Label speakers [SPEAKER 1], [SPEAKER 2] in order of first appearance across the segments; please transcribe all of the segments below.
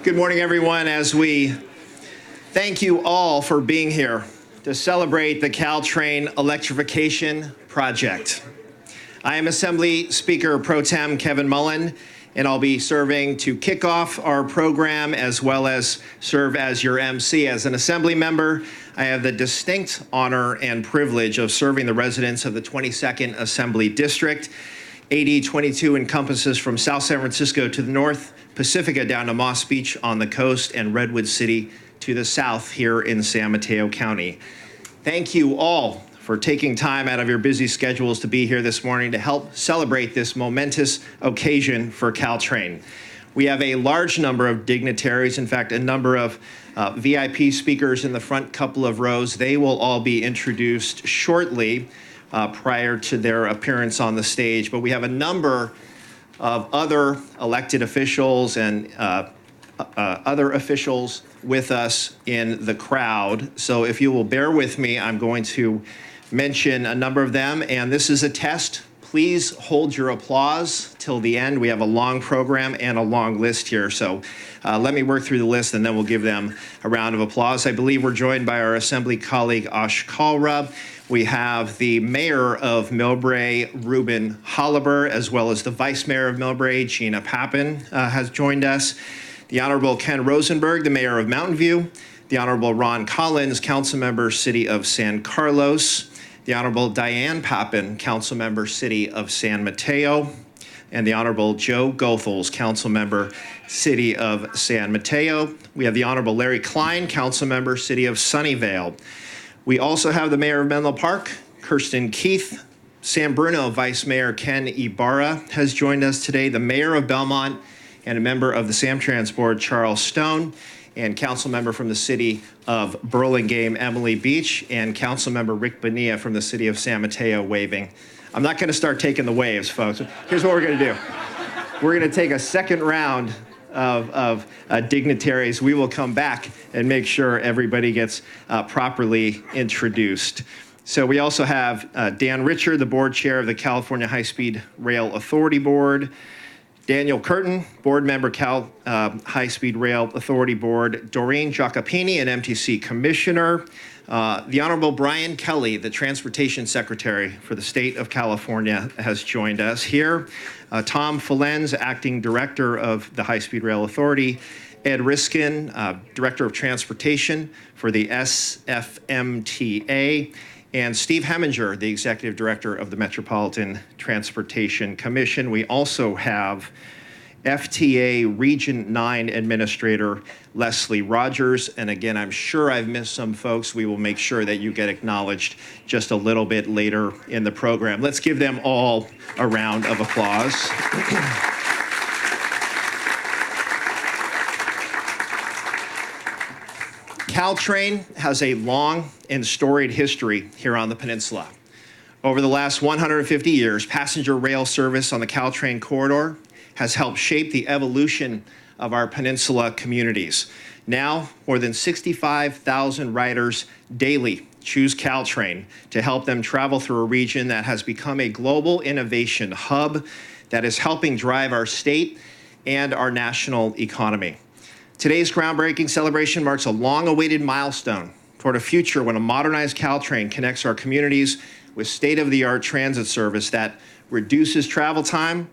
[SPEAKER 1] Good morning, everyone, as we thank you all for being here to celebrate the CalTrain Electrification project. I am Assembly Speaker Pro Tem Kevin Mullen, and I'll be serving to kick off our program as well as serve as your MC. As an Assembly member, I have the distinct honor and privilege of serving the residents of the 22nd Assembly District. AD 22 encompasses from South San Francisco to the north, Pacifica down to Moss Beach on the coast, and Redwood City to the south here in San Mateo County. Thank you all for taking time out of your busy schedules to be here this morning to help celebrate this momentous occasion for CalTrain. We have a large number of dignitaries, in fact, a number of VIP speakers in the front couple of rows. They will all be introduced shortly prior to their appearance on the stage, but we have a number of other elected officials and other officials with us in the crowd. So if you will bear with me, I'm going to mention a number of them, and this is a test. Please hold your applause till the end. We have a long program and a long list here, so let me work through the list and then we'll give them a round of applause. I believe we're joined by our Assembly colleague, Ash Kalra. We have the Mayor of Millbrae, Ruben Holliber, as well as the Vice Mayor of Millbrae, Gina Pappin, has joined us. The Honorable Ken Rosenberg, the Mayor of Mountain View. The Honorable Ron Collins, Councilmember, City of San Carlos. The Honorable Diane Pappin, Councilmember, City of San Mateo. And the Honorable Joe Goethals, Councilmember, City of San Mateo. We have the Honorable Larry Klein, Councilmember, City of Sunnyvale. We also have the Mayor of Menlo Park, Kirsten Keith. San Bruno Vice Mayor Ken Ibarra has joined us today. The Mayor of Belmont and a member of the Samtrans Board, Charles Stone, and Council Member from the City of Burlingame, Emily Beach, and Council Member Rick Bonilla from the City of San Mateo waving. I'm not going to start taking the waves, folks. Here's what we're going to do. We're going to take a second round of dignitaries. We will come back and make sure everybody gets properly introduced. So we also have Dan Richer, the board chair of the California High-Speed Rail Authority Board. Daniel Curtin, board member, Cal High-Speed Rail Authority Board. Doreen Jacopini, an MTC commissioner. The Honorable Brian Kelly, the Transportation Secretary for the State of California, has joined us here. Tom Fallenz, Acting Director of the High-Speed Rail Authority. Ed Riskin, Director of Transportation for the SFMTA. And Steve Heminger, the Executive Director of the Metropolitan Transportation Commission. We also have FTA Region 9 Administrator Leslie Rogers. And again, I'm sure I've missed some folks. We will make sure that you get acknowledged just a little bit later in the program. Let's give them all a round of applause. CalTrain has a long and storied history here on the peninsula. Over the last 150 years, passenger rail service on the CalTrain corridor has helped shape the evolution of our peninsula communities. Now, more than 65,000 riders daily choose CalTrain to help them travel through a region that has become a global innovation hub that is helping drive our state and our national economy. Today's groundbreaking celebration marks a long-awaited milestone toward a future when a modernized CalTrain connects our communities with state-of-the-art transit service that reduces travel time,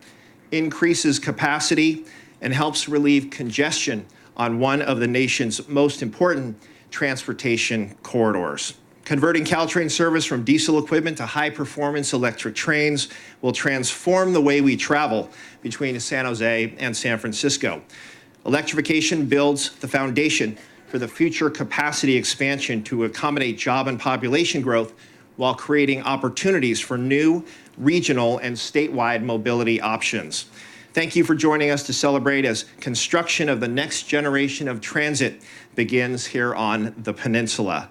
[SPEAKER 1] increases capacity, and helps relieve congestion on one of the nation's most important transportation corridors. Converting CalTrain service from diesel equipment to high-performance electric trains will transform the way we travel between San Jose and San Francisco. Electrification builds the foundation for the future capacity expansion to accommodate job and population growth while creating opportunities for new regional and statewide mobility options. Thank you for joining us to celebrate as construction of the next generation of transit begins here on the peninsula.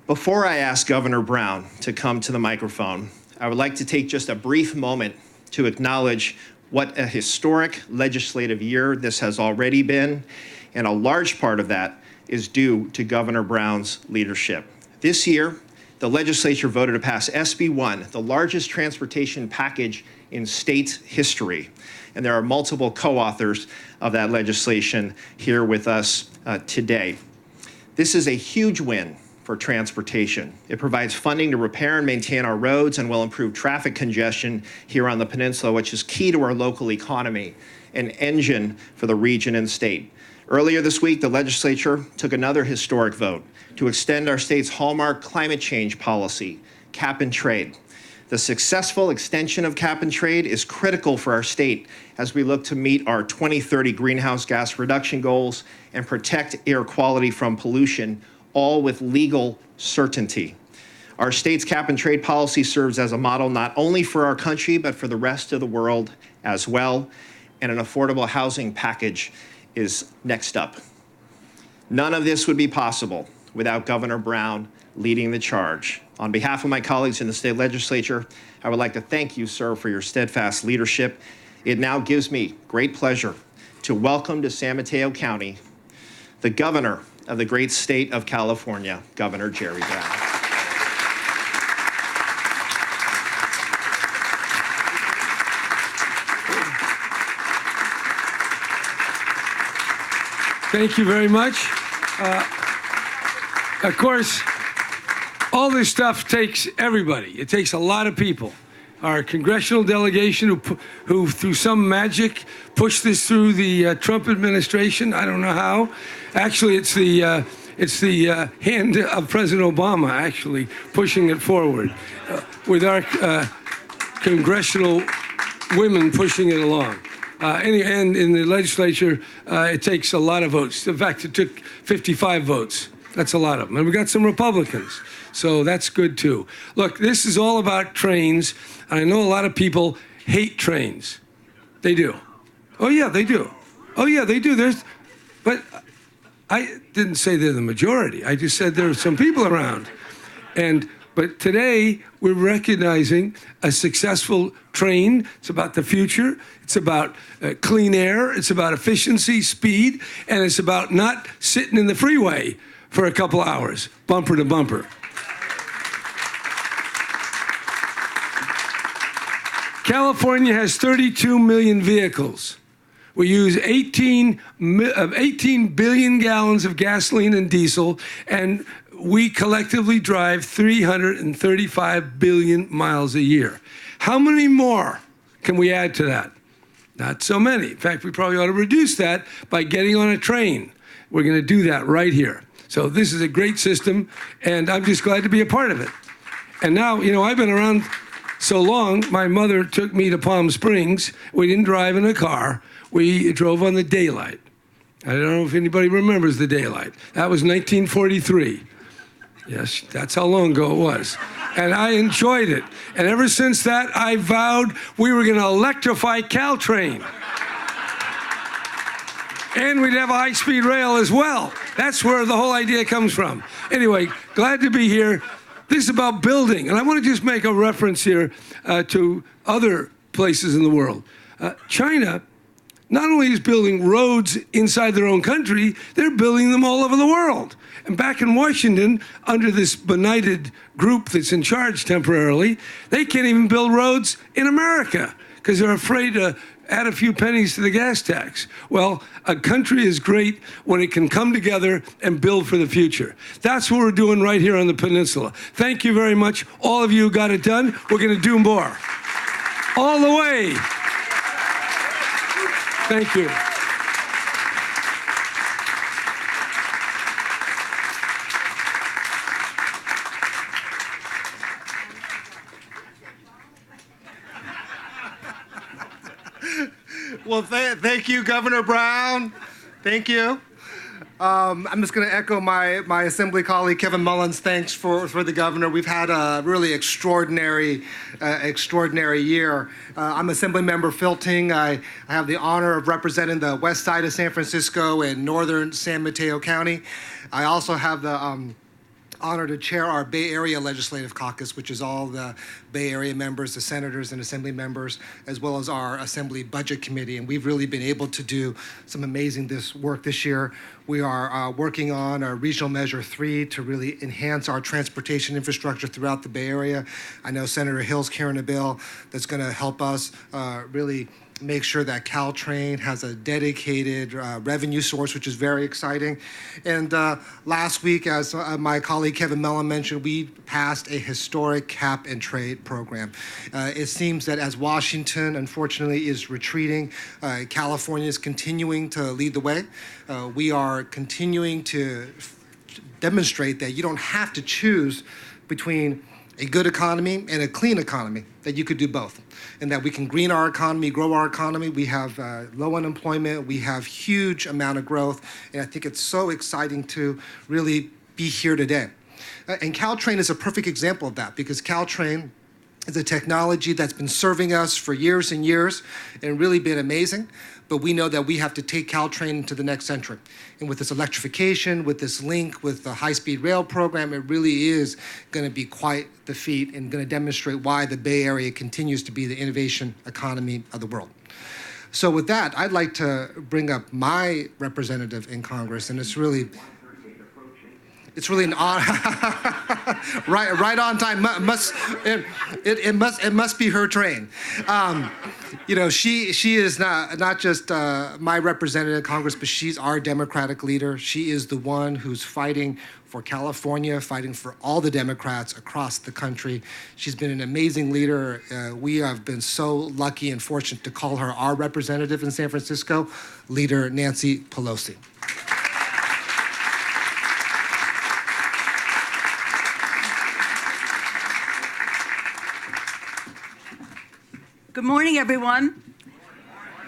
[SPEAKER 1] Before I ask Governor Brown to come to the microphone, I would like to take just a brief moment to acknowledge what a historic legislative year this has already been, and a large part of that is due to Governor Brown's leadership. This year, the legislature voted to pass SB 1, the largest transportation package in state history. and there are multiple co-authors of that legislation here with us today. This is a huge win for transportation. It provides funding to repair and maintain our roads and will improve traffic congestion here on the peninsula, which is key to our local economy, an engine for the region and state. Earlier this week, the legislature took another historic vote to extend our state's hallmark climate change policy, cap and trade. The successful extension of cap and trade is critical for our state as we look to meet our 2030 greenhouse gas reduction goals and protect air quality from pollution, all with legal certainty. Our state's cap and trade policy serves as a model not only for our country, but for the rest of the world as well. And an affordable housing package is next up. None of this would be possible without Governor Brown leading the charge. On behalf of my colleagues in the state legislature, I would like to thank you, sir, for your steadfast leadership. It now gives me great pleasure to welcome to San Mateo County the governor of the great state of California, Governor Jerry Brown.
[SPEAKER 2] Thank you very much. Of course, all this stuff takes everybody. It takes a lot of people. Our congressional delegation who through some magic pushed this through the Trump administration. I don't know how. Actually, it's the hand of President Obama actually pushing it forward with our congressional women pushing it along. And in the legislature, it takes a lot of votes. In fact, it took 55 votes. That's a lot of them. And we got some Republicans, so that's good too. Look, this is all about trains. I know a lot of people hate trains. They do. Oh yeah, they do. Oh yeah, they do. But I didn't say they're the majority. I just said there are some people around. But today, we're recognizing a successful train. It's about the future. It's about clean air. It's about efficiency, speed, and it's about not sitting in the freeway for a couple hours, bumper to bumper. California has 32 million vehicles. We use 18 billion gallons of gasoline and diesel, and we collectively drive 335 billion miles a year. How many more can we add to that? Not so many. In fact, we probably ought to reduce that by getting on a train. We're going to do that right here. So this is a great system, and I'm just glad to be a part of it. And now, you know, I've been around so long, my mother took me to Palm Springs. We didn't drive in a car. We drove on the daylight. I don't know if anybody remembers the daylight. That was 1943. Yes, that's how long ago it was. And I enjoyed it. And ever since that, I vowed we were going to electrify CalTrain. And we'd have a high-speed rail as well. That's where the whole idea comes from. Anyway, glad to be here. This is about building. And I want to just make a reference here to other places in the world. China not only is building roads inside their own country, they're building them all over the world. And back in Washington, under this benighted group that's in charge temporarily, they can't even build roads in America because they're afraid to add a few pennies to the gas tax. Well, a country is great when it can come together and build for the future. That's what we're doing right here on the peninsula. Thank you very much. All of you got it done. We're going to do more. All the way. Thank you.
[SPEAKER 3] Well, thank you, Governor Brown. Thank you. I'm just going to echo my Assembly colleague, Kevin Mullins' thanks for the governor. We've had a really extraordinary year. I'm Assemblymember Filting. I have the honor of representing the west side of San Francisco and northern San Mateo County. I also have the honor to chair our Bay Area Legislative Caucus, which is all the Bay Area members, the senators and assembly members, as well as our Assembly Budget Committee. And we've really been able to do some amazing work this year. We are working on our Regional Measure 3 to really enhance our transportation infrastructure throughout the Bay Area. I know Senator Hill's carrying a bill that's going to help us really make sure that CalTrain has a dedicated revenue source, which is very exciting. And last week, as my colleague Kevin Mellon mentioned, we passed a historic cap and trade program. It seems that as Washington, unfortunately, is retreating, California is continuing to lead the way. We are continuing to demonstrate that you don't have to choose between a good economy and a clean economy, that you could do both, and that we can green our economy, grow our economy. We have low unemployment, we have huge amount of growth, and I think it's so exciting to really be here today. And CalTrain is a perfect example of that, because CalTrain is a technology that's been serving us for years and years and really been amazing. But we know that we have to take CalTrain into the next century. And with this electrification, with this link, with the high-speed rail program, it really is going to be quite the feat and going to demonstrate why the Bay Area continues to be the innovation economy of the world. So with that, I'd like to bring up my representative in Congress, and it's really an honor. right on time. It must be her train. She is not just my representative in Congress, but she's our Democratic leader. She is the one who's fighting for California, fighting for all the Democrats across the country. She's been an amazing leader. We have been so lucky and fortunate to call her our representative in San Francisco, Leader Nancy Pelosi.
[SPEAKER 4] Good morning, everyone.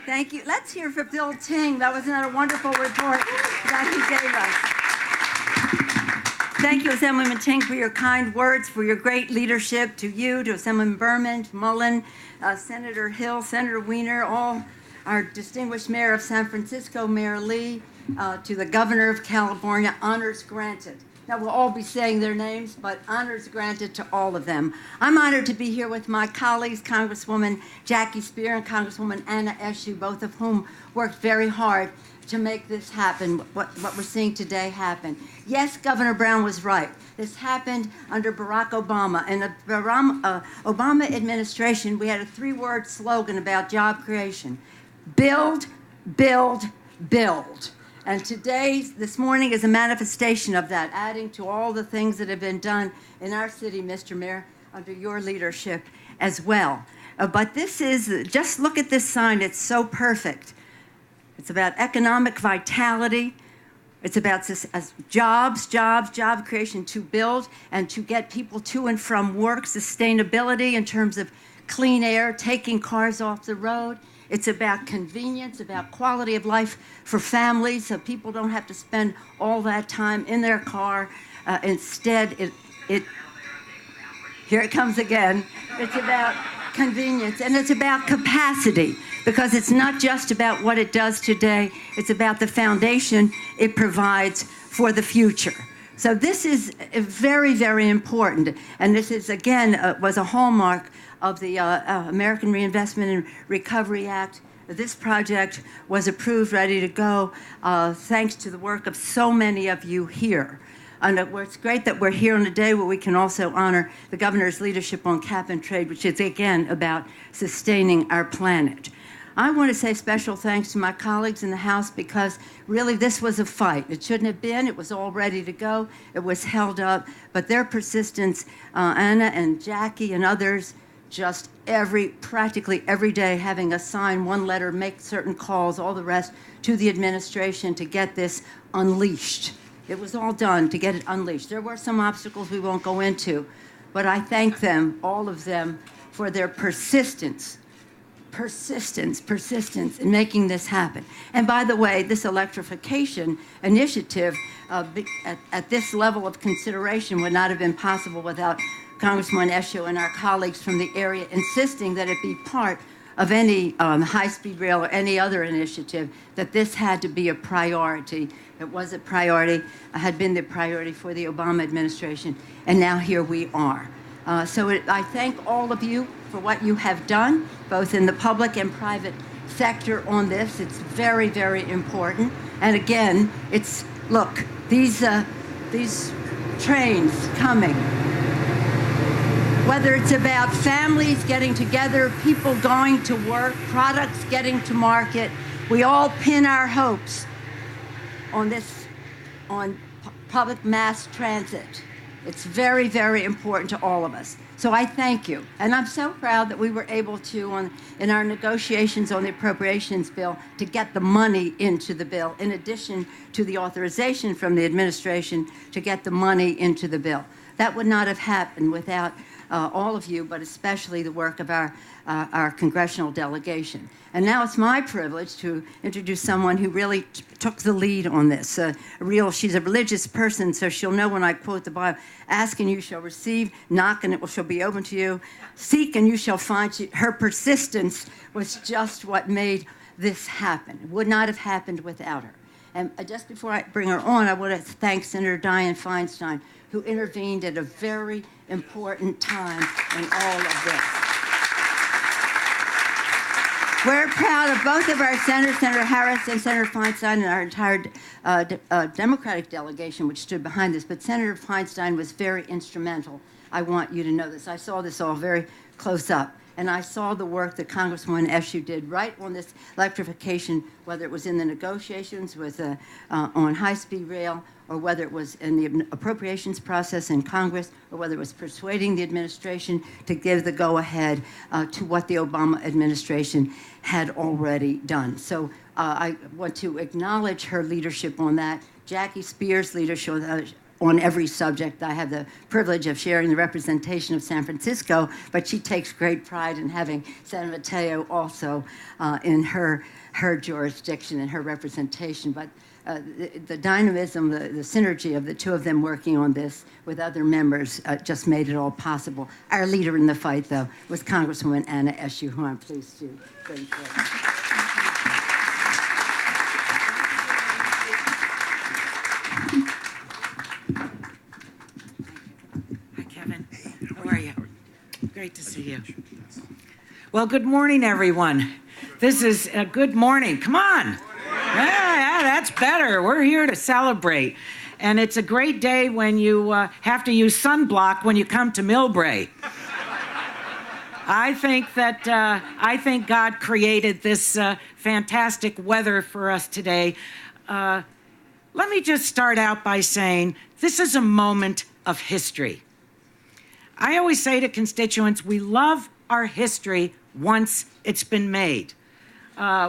[SPEAKER 4] Thank you. Let's hear for Bill Ting. That was another wonderful report that he gave us. Thank you, Assemblyman Ting, for your kind words, for your great leadership, to you, to Assemblyman Berman, to Mullen, Senator Hill, Senator Wiener, all our distinguished Mayor of San Francisco, Mayor Lee, to the Governor of California, honors granted. Now, we'll all be saying their names, but honors granted to all of them. I'm honored to be here with my colleagues, Congresswoman Jackie Speier and Congresswoman Anna Eshoo, both of whom worked very hard to make this happen, what we're seeing today happen. Yes, Governor Brown was right. This happened under Barack Obama. In the Obama administration, we had a 3-word slogan about job creation: build, build, build. And this morning is a manifestation of that, adding to all the things that have been done in our city, Mr. Mayor, under your leadership as well. But this is, just look at this sign, it's so perfect. It's about economic vitality. It's about job creation, to build and to get people to and from work, sustainability in terms of clean air, taking cars off the road. It's about convenience, about quality of life for families, so people don't have to spend all that time in their car. Instead, here it comes again. It's about convenience, and it's about capacity, because it's not just about what it does today. It's about the foundation it provides for the future. So this is very, very important, and this is, again, was a hallmark of the American Reinvestment and Recovery Act. This project was approved, ready to go, thanks to the work of so many of you here. And it's great that we're here on a day where we can also honor the governor's leadership on cap and trade, which is, again, about sustaining our planet. I want to say special thanks to my colleagues in the House, because really this was a fight. It shouldn't have been. It was all ready to go. It was held up. But their persistence, Anna and Jackie and others, just practically every day having us sign one letter, make certain calls, all the rest, to the administration to get this unleashed. It was all done to get it unleashed. There were some obstacles we won't go into, but I thank them, all of them, for their persistence in making this happen. And by the way, this electrification initiative at this level of consideration would not have been possible without Congressman Eshoo and our colleagues from the area insisting that it be part of any high-speed rail or any other initiative, that this had to be a priority. It was a priority, had been the priority for the Obama administration, and now here we are. I thank all of you for what you have done, both in the public and private sector on this. It's very, very important. And again, look, these trains coming. whether it's about families getting together, people going to work, products getting to market, we all pin our hopes on public mass transit. It's very, very important to all of us. So I thank you. And I'm so proud that we were able to, in our negotiations on the appropriations bill, to get the money into the bill, in addition to the authorization from the administration to get the money into the bill. That would not have happened without all of you, but especially the work of our congressional delegation. And now it's my privilege to introduce someone who really took the lead on this. She's a religious person, so she'll know when I quote the Bible, ask and you shall receive, knock and it shall be open to you, seek and you shall find. Her persistence was just what made this happen. It would not have happened without her. And just before I bring her on, I want to thank Senator Dianne Feinstein, who intervened at a very important time in all of this. We're proud of both of our senators, Senator Harris and Senator Feinstein, and our entire Democratic delegation, which stood behind this. But Senator Feinstein was very instrumental. I want you to know this. I saw this all very close up. And I saw the work that Congresswoman Eshoo did right on this electrification, whether it was in the negotiations with on high-speed rail, or whether it was in the appropriations process in Congress, or whether it was persuading the administration to give the go-ahead to what the Obama administration had already done. So I want to acknowledge her leadership on that. Jackie Speier's leadership on every subject. I have the privilege of sharing the representation of San Francisco, but she takes great pride in having Senator Mateo also in her jurisdiction and her representation. But the dynamism, the synergy of the two of them working on this with other members just made it all possible. Our leader in the fight, though, was Congresswoman Anna Eshoo, who I'm pleased to bring forward.
[SPEAKER 5] Great to see you. Well, good morning, everyone. This is a good morning. Come on. Yeah, that's better. We're here to celebrate. And it's a great day when you have to use sunblock when you come to Millbrae. I think God created this fantastic weather for us today. Let me just start out by saying this is a moment of history. I always say to constituents, we love our history once it's been made.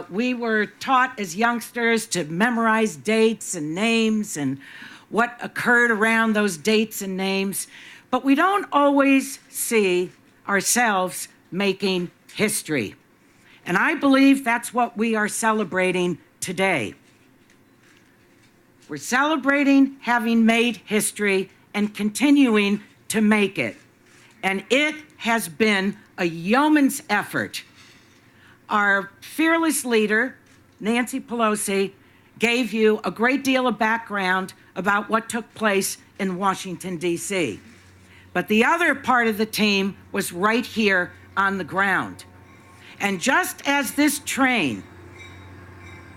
[SPEAKER 5] We were taught as youngsters to memorize dates and names and what occurred around those dates and names, but we don't always see ourselves making history. And I believe that's what we are celebrating today. We're celebrating having made history and continuing to make it. And it has been a yeoman's effort. Our fearless leader, Nancy Pelosi, gave you a great deal of background about what took place in Washington, D.C. But the other part of the team was right here on the ground. And just as this train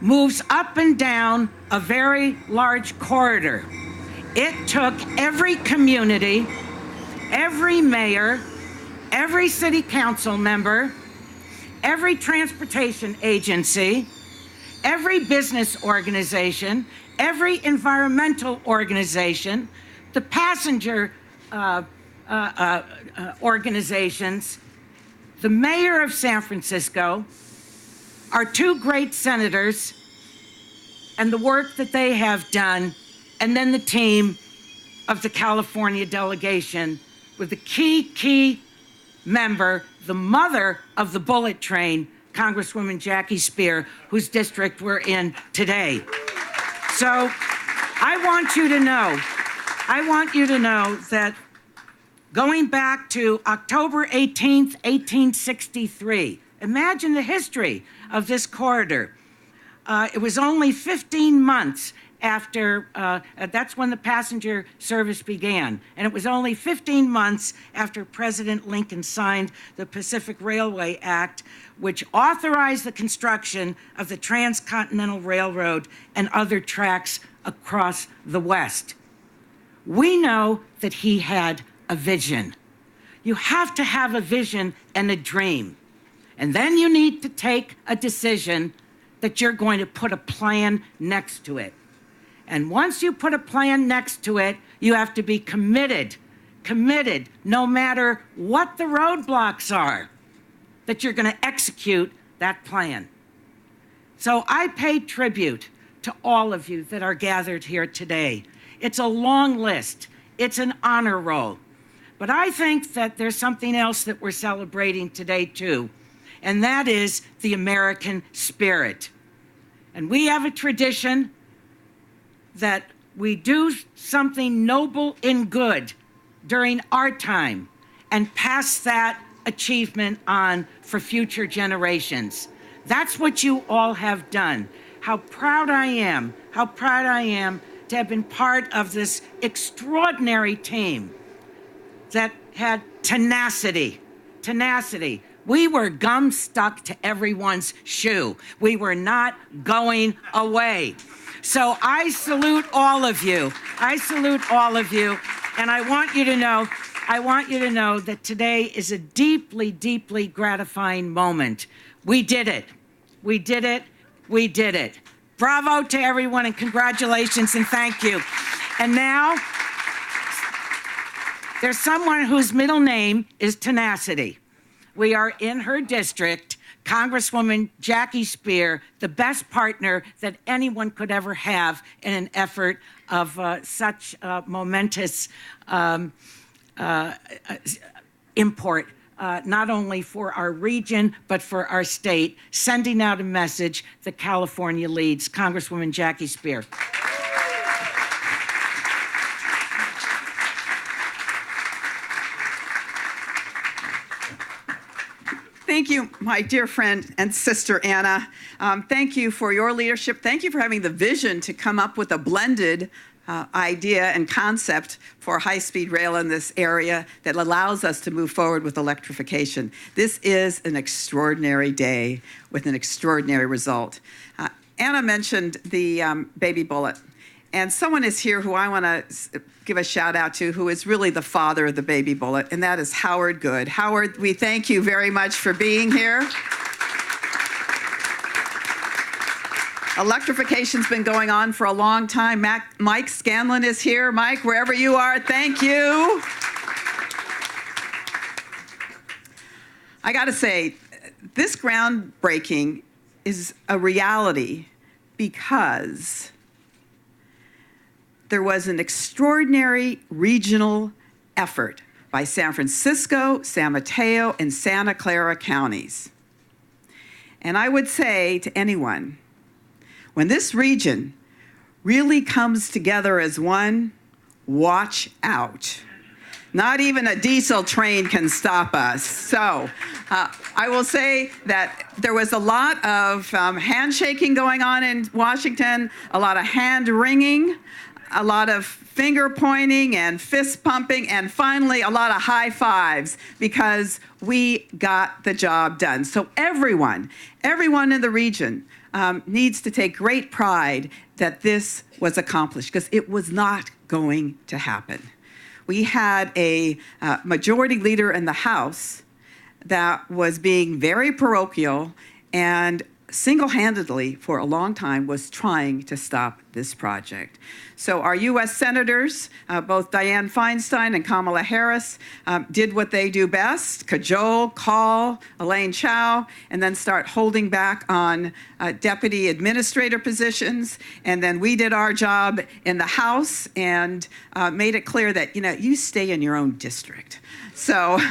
[SPEAKER 5] moves up and down a very large corridor, it took every community, every mayor, every city council member, every transportation agency, every business organization, every environmental organization, the passenger organizations, the mayor of San Francisco, our two great senators, and the work that they have done, and then the team of the California delegation, with the key member, the mother of the bullet train, Congresswoman Jackie Speier, whose district we're in today. So I want you to know that going back to October 18th, 1863, imagine the history of this corridor. It was only 15 months after, that's when the passenger service began. And it was only 15 months after President Lincoln signed the Pacific Railway Act, which authorized the construction of the Transcontinental Railroad and other tracks across the West. We know that he had a vision. You have to have a vision and a dream. And then you need to take a decision that you're going to put a plan next to it. And once you put a plan next to it, you have to be committed no matter what the roadblocks are, that you're going to execute that plan. So I pay tribute to all of you that are gathered here today. It's a long list. It's an honor roll. But I think that there's something else that we're celebrating today too, and that is the American spirit. And we have a tradition that we do something noble and good during our time and pass that achievement on for future generations. That's what you all have done. How proud I am to have been part of this extraordinary team that had tenacity. We were gum stuck to everyone's shoe. We were not going away. So I salute all of you. And I want you to know that today is a deeply, deeply gratifying moment. We did it. Bravo to everyone and congratulations and thank you. And now, there's someone whose middle name is tenacity. We are in her district, Congresswoman Jackie Speier, the best partner that anyone could ever have in an effort of such momentous import, not only for our region, but for our state, sending out a message that California leads. Congresswoman Jackie Speier.
[SPEAKER 6] Thank you, my dear friend and sister Anna. Thank you for your leadership. Thank you for having the vision to come up with a blended idea and concept for high-speed rail in this area that allows us to move forward with electrification. This is an extraordinary day with an extraordinary result. Anna mentioned the baby bullet. And someone is here who I want to give a shout out to, who is really the father of the baby bullet, and that is Howard Good. Howard, we thank you very much for being here. Electrification's been going on for a long time. Mike Scanlon is here. Mike, wherever you are, thank you. I got to say, this groundbreaking is a reality because there was an extraordinary regional effort by San Francisco, San Mateo, and Santa Clara counties. And I would say to anyone, when this region really comes together as one, watch out. Not even a diesel train can stop us. So I will say that there was a lot of handshaking going on in Washington, a lot of hand wringing, a lot of finger pointing and fist pumping, and finally a lot of high fives because we got the job done. So everyone in the region needs to take great pride that this was accomplished because it was not going to happen. We had a majority leader in the House that was being very parochial and single-handedly for a long time was trying to stop this project. So our U.S. senators, both Dianne Feinstein and Kamala Harris, did what they do best, cajole, call Elaine Chao, and then start holding back on deputy administrator positions. And then we did our job in the House and made it clear that, you stay in your own district. So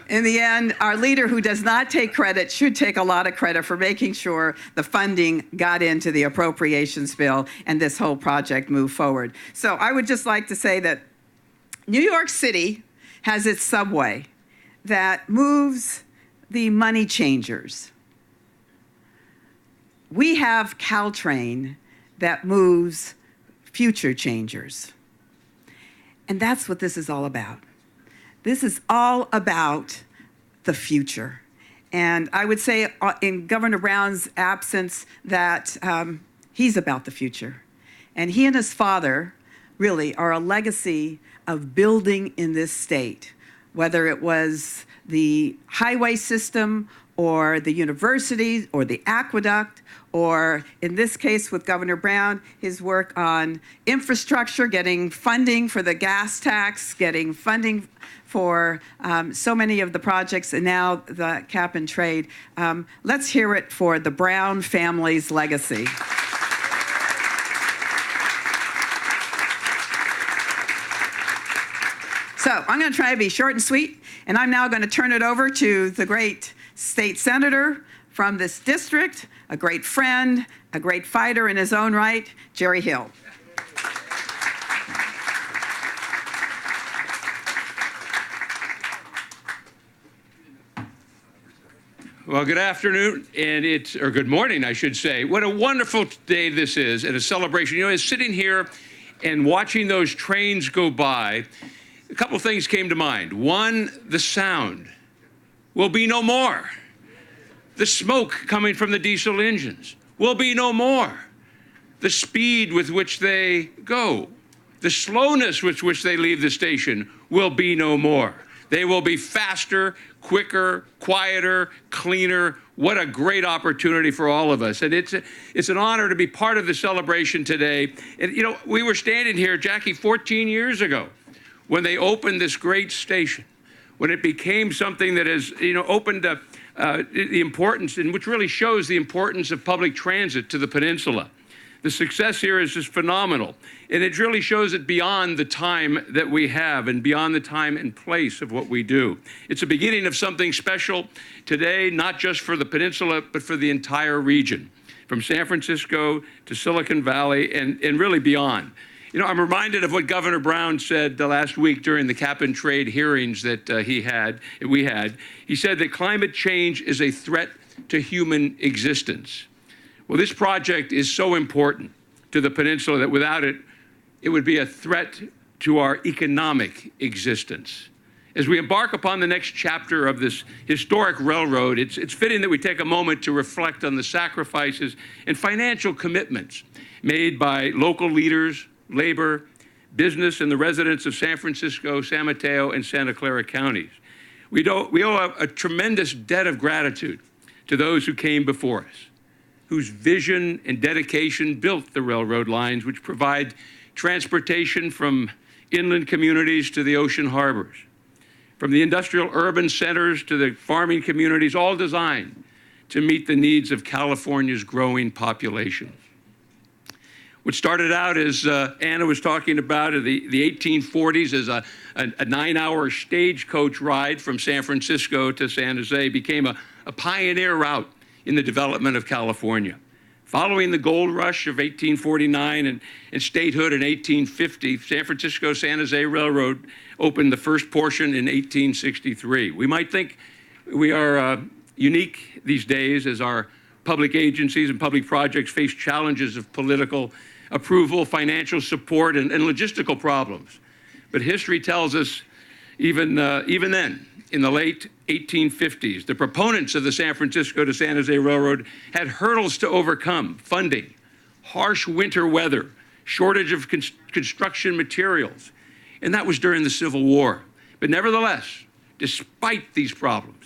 [SPEAKER 6] in the end, our leader, who does not take credit, should take a lot of credit for making sure the funding got into the appropriations bill and this whole project moved forward. So I would just like to say that New York City has its subway that moves the money changers. We have CalTrain that moves future changers. And that's what this is all about. This is all about the future. And I would say in Governor Brown's absence that he's about the future. And he and his father really are a legacy of building in this state, whether it was the highway system or the universities or the aqueduct, or in this case with Governor Brown, his work on infrastructure, getting funding for the gas tax, getting funding for so many of the projects, and now the cap and trade. Let's hear it for the Brown family's legacy. So I'm going to try to be short and sweet, and I'm now going to turn it over to the great state senator from this district, a great friend, a great fighter in his own right, Jerry Hill.
[SPEAKER 7] Well, good afternoon, or good morning, I should say. What a wonderful day this is, and a celebration. You know, as sitting here and watching those trains go by, a couple of things came to mind. One, the sound will be no more. The smoke coming from the diesel engines will be no more. The speed with which they go, the slowness with which they leave the station will be no more. They will be faster, quicker, quieter, cleaner. What a great opportunity for all of us. And it's an honor to be part of the celebration today. And, you know, we were standing here, Jackie, 14 years ago when they opened this great station, when it became something that has, you know, opened up the importance, and which really shows the importance of public transit to the peninsula. The success here is just phenomenal. And it really shows it beyond the time that we have and beyond the time and place of what we do. It's a beginning of something special today, not just for the peninsula, but for the entire region, from San Francisco to Silicon Valley and really beyond. You know, I'm reminded of what Governor Brown said last week during the cap and trade hearings that we had. He said that climate change is a threat to human existence. Well, this project is so important to the peninsula that without it, it would be a threat to our economic existence. As we embark upon the next chapter of this historic railroad, it's fitting that we take a moment to reflect on the sacrifices and financial commitments made by local leaders, labor, business, and the residents of San Francisco, San Mateo, and Santa Clara counties. We owe a tremendous debt of gratitude to those who came before us, whose vision and dedication built the railroad lines which provide transportation from inland communities to the ocean harbors, from the industrial urban centers to the farming communities, all designed to meet the needs of California's growing population. What started out, as Anna was talking about, in the 1840s as a 9-hour stagecoach ride from San Francisco to San Jose became a pioneer route in the development of California. Following the gold rush of 1849 and statehood in 1850, San Francisco-San Jose Railroad opened the first portion in 1863. We might think we are unique these days as our public agencies and public projects face challenges of political approval, financial support, and logistical problems. But history tells us even then, in the late 1850s, the proponents of the San Francisco to San Jose Railroad had hurdles to overcome: funding, harsh winter weather, shortage of construction materials. And that was during the Civil War. But nevertheless, despite these problems,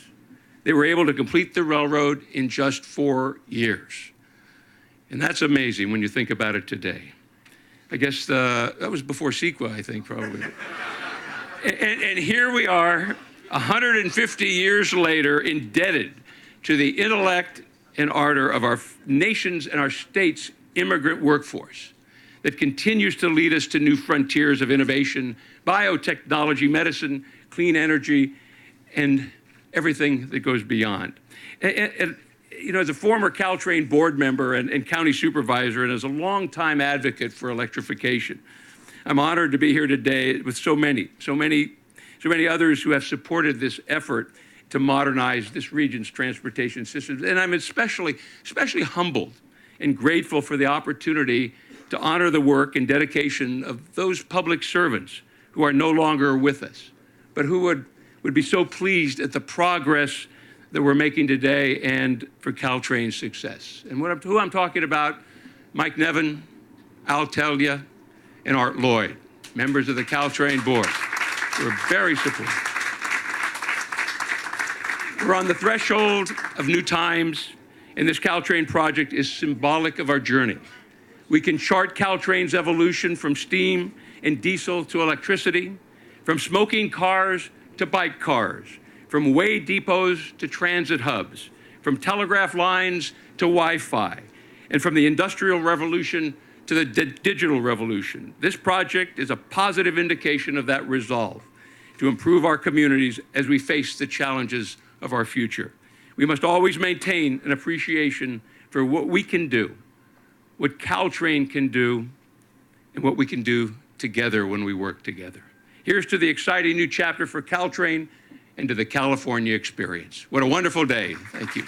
[SPEAKER 7] they were able to complete the railroad in just 4 years. And that's amazing when you think about it today. I guess that was before CEQA, I think, probably. and here we are, 150 years later, indebted to the intellect and ardor of our nation's and our state's immigrant workforce that continues to lead us to new frontiers of innovation, biotechnology, medicine, clean energy, and everything that goes beyond. And you know, as a former CalTrain board member and county supervisor, and as a longtime advocate for electrification, I'm honored to be here today with so many others who have supported this effort to modernize this region's transportation systems. And I'm especially humbled and grateful for the opportunity to honor the work and dedication of those public servants who are no longer with us, but who would be so pleased at the progress that we're making today and for CalTrain's success. And who I'm talking about: Mike Nevin, Al Tellia, and Art Lloyd. members of the CalTrain board. We're very supportive. We're on the threshold of new times, and this CalTrain project is symbolic of our journey. We can chart CalTrain's evolution from steam and diesel to electricity, from smoking cars to bike cars, from way depots to transit hubs, from telegraph lines to Wi-Fi, and from the Industrial Revolution to the digital revolution. This project is a positive indication of that resolve to improve our communities as we face the challenges of our future. We must always maintain an appreciation for what we can do, what CalTrain can do, and what we can do together when we work together. Here's to the exciting new chapter for CalTrain and to the California experience. What a wonderful day. Thank you.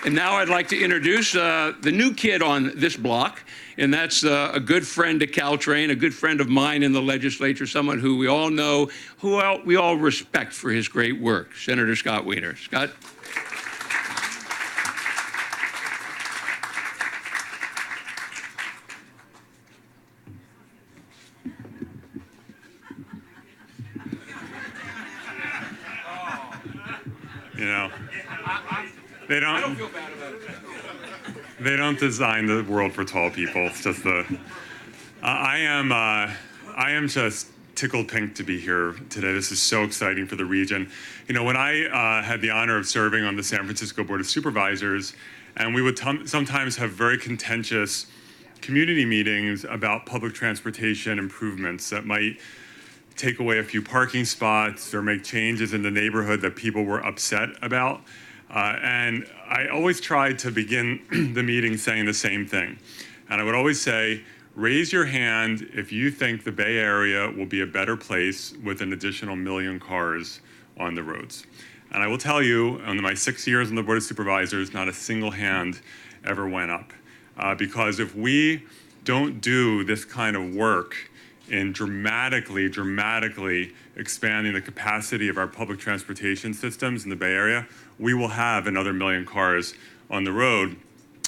[SPEAKER 7] And now I'd like to introduce the new kid on this block, and that's a good friend to CalTrain, a good friend of mine in the legislature, someone who we all know, who we all respect for his great work, Senator Scott Wiener. Scott?
[SPEAKER 8] You know, they don't design the world for tall people. It's just I am just tickled pink to be here today. This is so exciting for the region. You know, when I had the honor of serving on the San Francisco Board of Supervisors, and we would sometimes have very contentious community meetings about public transportation improvements that might take away a few parking spots or make changes in the neighborhood that people were upset about. And I always tried to begin the meeting saying the same thing. And I would always say, raise your hand if you think the Bay Area will be a better place with an additional 1 million cars on the roads. And I will tell you, in my 6 years on the Board of Supervisors, not a single hand ever went up. Because if we don't do this kind of work in dramatically expanding the capacity of our public transportation systems in the Bay Area, we will have another 1 million cars on the road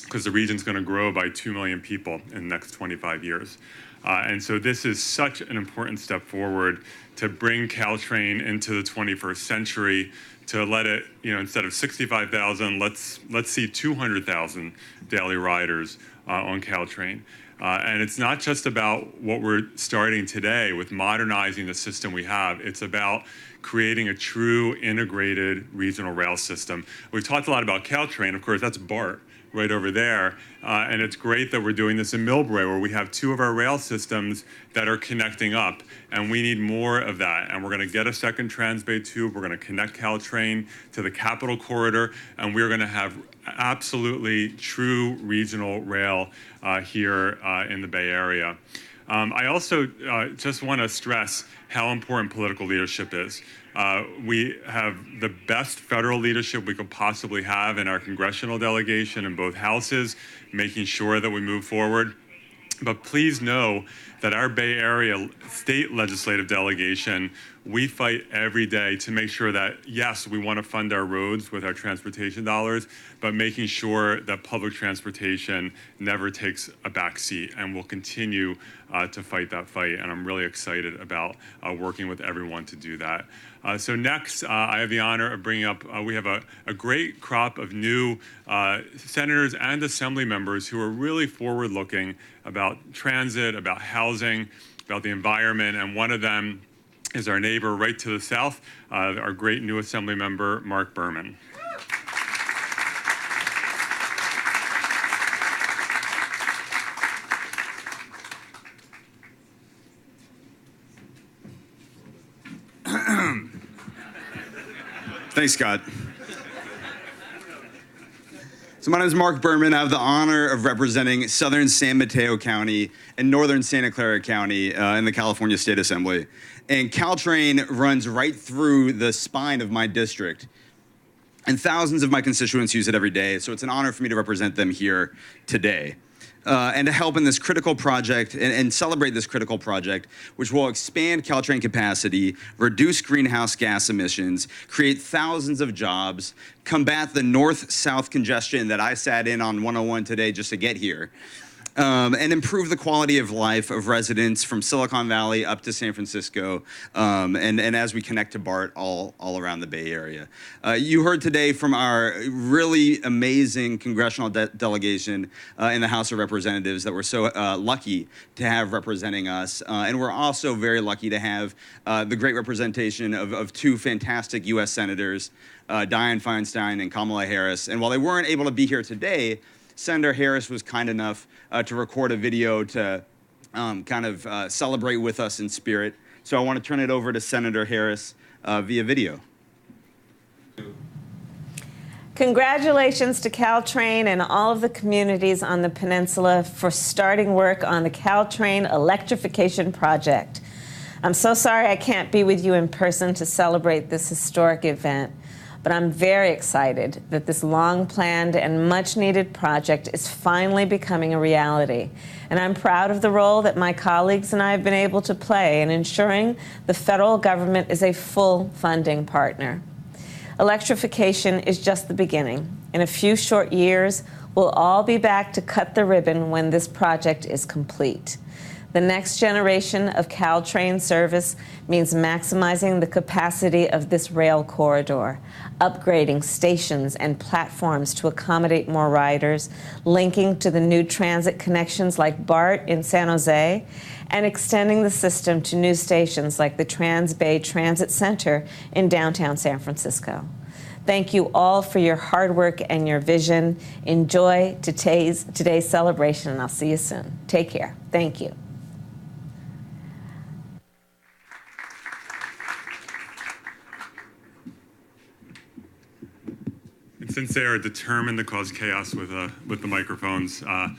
[SPEAKER 8] because the region's going to grow by 2 million people in the next 25 years. And so this is such an important step forward to bring CalTrain into the 21st century, to let it, you know, instead of 65,000, let's see 200,000 daily riders on CalTrain. And it's not just about what we're starting today with modernizing the system we have. It's about creating a true integrated regional rail system. We've talked a lot about CalTrain. Of course, that's BART right over there. And it's great that we're doing this in Millbrae, where we have 2 of our rail systems that are connecting up. And we need more of that. And we're going to get a second Transbay tube. We're going to connect CalTrain to the Capital Corridor. And we're going to have absolutely true regional rail here in the Bay Area. I also just want to stress how important political leadership is. We have the best federal leadership we could possibly have in our congressional delegation in both houses, making sure that we move forward. But please know that our Bay Area state legislative delegation, we fight every day to make sure that, yes, we want to fund our roads with our transportation dollars, but making sure that public transportation never takes a back seat, and we'll continue to fight that fight. And I'm really excited about working with everyone to do that. So next, I have the honor of bringing up, we have a great crop of new senators and assembly members who are really forward-looking about transit, about housing, about the environment, and one of them is our neighbor right to the south, our great new assembly member, Mark Berman.
[SPEAKER 9] Thanks, Scott. So my name is Mark Berman. I have the honor of representing southern San Mateo County and northern Santa Clara County in the California State Assembly. And CalTrain runs right through the spine of my district. And thousands of my constituents use it every day, so it's an honor for me to represent them here today. And to help in this critical project and celebrate this critical project, which will expand CalTrain capacity, reduce greenhouse gas emissions, create thousands of jobs, combat the north-south congestion that I sat in on 101 today just to get here, and improve the quality of life of residents from Silicon Valley up to San Francisco, and as we connect to BART all around the Bay Area. You heard today from our really amazing congressional delegation in the House of Representatives that we're so lucky to have representing us. And we're also very lucky to have the great representation of two fantastic U.S. senators, Dianne Feinstein and Kamala Harris. And while they weren't able to be here today, Senator Harris was kind enough to record a video to celebrate with us in spirit. So I want to turn it over to Senator Harris via video.
[SPEAKER 10] Congratulations to CalTrain and all of the communities on the peninsula for starting work on the CalTrain Electrification project. I'm so sorry I can't be with you in person to celebrate this historic event, but I'm very excited that this long-planned and much-needed project is finally becoming a reality. And I'm proud of the role that my colleagues and I have been able to play in ensuring the federal government is a full funding partner. Electrification is just the beginning. In a few short years, we'll all be back to cut the ribbon when this project is complete. The next generation of CalTrain service means maximizing the capacity of this rail corridor, upgrading stations and platforms to accommodate more riders, linking to the new transit connections like BART in San Jose, and extending the system to new stations like the Trans-Bay Transit Center in downtown San Francisco. Thank you all for your hard work and your vision. Enjoy today's celebration, and I'll see you soon. Take care. Thank you.
[SPEAKER 8] Since they are determined to cause chaos with the microphones, I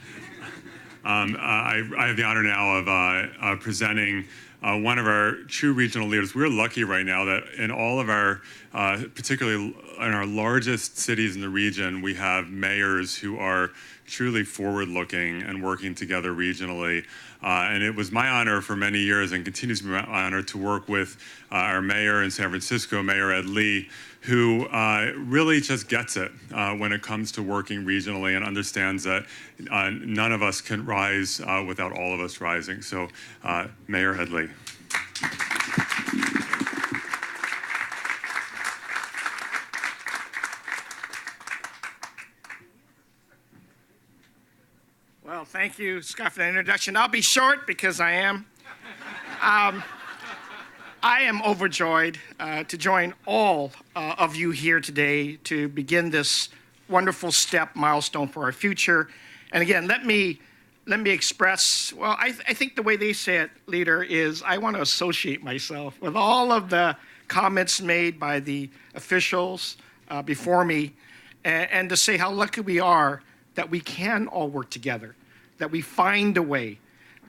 [SPEAKER 8] have the honor now of presenting one of our true regional leaders. We're lucky right now that in all of our, particularly in our largest cities in the region, we have mayors who are truly forward-looking and working together regionally. And it was my honor for many years, and continues to be my honor, to work with our mayor in San Francisco, Mayor Ed Lee, who really just gets it when it comes to working regionally and understands that none of us can rise without all of us rising. So, Mayor Ed Lee.
[SPEAKER 11] Well, thank you, Scott, for that introduction. I'll be short because I am. I am overjoyed to join all of you here today to begin this wonderful milestone for our future. And again, let me express, well, I think the way they say it, leader, is I want to associate myself with all of the comments made by the officials before me, and to say how lucky we are that we can all work together, that we find a way,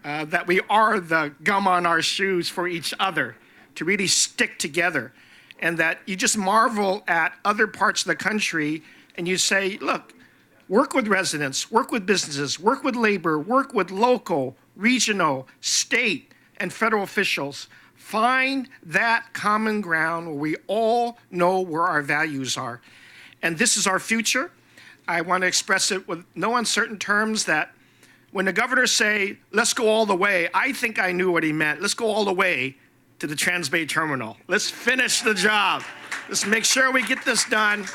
[SPEAKER 11] that we are the gum on our shoes for each other, to really stick together, and that you just marvel at other parts of the country and you say, look, work with residents, work with businesses, work with labor, work with local, regional, state, and federal officials. Find that common ground where we all know where our values are. And this is our future. I want to express it with no uncertain terms that when the governors say, let's go all the way, I think I knew what he meant. Let's go all the way to the Trans-Bay Terminal. Let's finish the job. Let's make sure we get this done.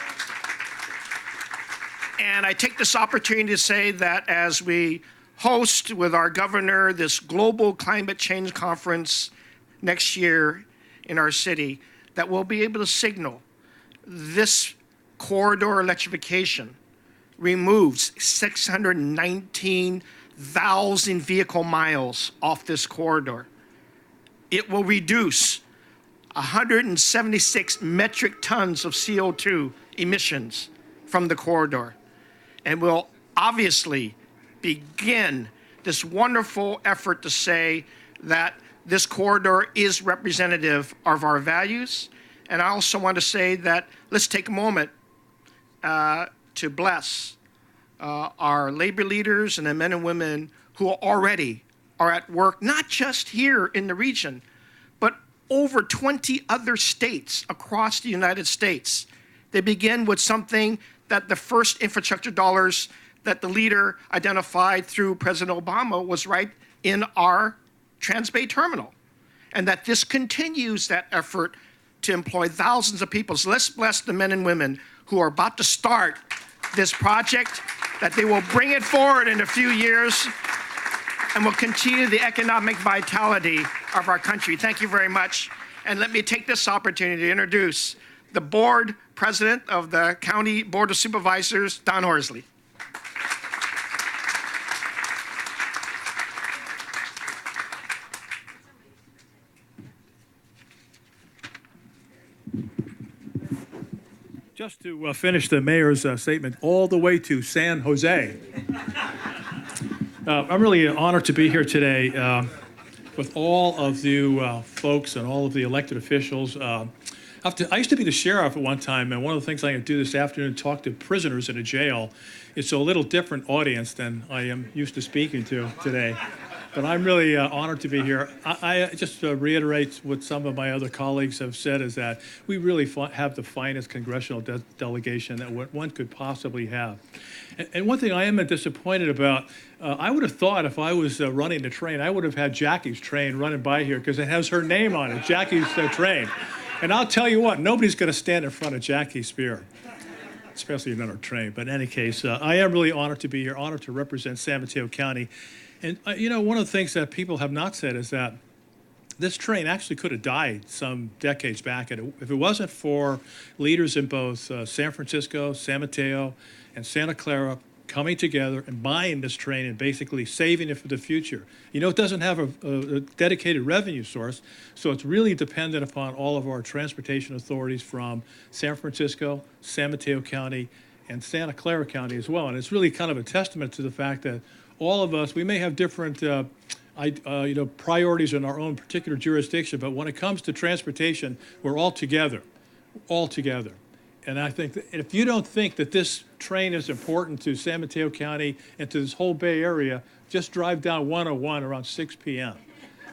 [SPEAKER 11] And I take this opportunity to say that as we host with our governor this global climate change conference next year in our city, that we'll be able to signal this corridor electrification removes 619,000 vehicle miles off this corridor. It will reduce 176 metric tons of CO2 emissions from the corridor, and will obviously begin this wonderful effort to say that this corridor is representative of our values. And I also want to say that let's take a moment to bless our labor leaders and the men and women who already are at work, not just here in the region, but over 20 other states across the United States. They begin with something that the first infrastructure dollars that the leader identified through President Obama was right in our Transbay Terminal, and that this continues that effort to employ thousands of people. So let's bless the men and women who are about to start this project, that they will bring it forward in a few years and will continue the economic vitality of our country. Thank you very much. And let me take this opportunity to introduce the board president of the County Board of Supervisors, Don Horsley.
[SPEAKER 12] Just to finish the mayor's statement, all the way to San Jose. I'm really honored to be here today with all of you folks and all of the elected officials. I used to be the sheriff at one time, and one of the things I'm going to do this afternoon is talk to prisoners in a jail. It's a little different audience than I am used to speaking to today. But I'm really honored to be here. I just reiterate what some of my other colleagues have said, is that we really have the finest congressional delegation that one could possibly have. And one thing I am disappointed about, I would have thought if I was running the train, I would have had Jackie's train running by here because it has her name on it, Jackie's train. And I'll tell you what, nobody's going to stand in front of Jackie Speier, especially in our train. But in any case, I am really honored to be here, honored to represent San Mateo County. And, you know, one of the things that people have not said is that this train actually could have died some decades back. And if it wasn't for leaders in both San Francisco, San Mateo, and Santa Clara coming together and buying this train and basically saving it for the future. You know, it doesn't have a dedicated revenue source, so it's really dependent upon all of our transportation authorities from San Francisco, San Mateo County, and Santa Clara County as well. And it's really kind of a testament to the fact that all of us, we may have different priorities in our own particular jurisdiction, but when it comes to transportation, we're all together. And I think that if you don't think that this train is important to San Mateo County and to this whole Bay Area, just drive down 101 around 6 p.m.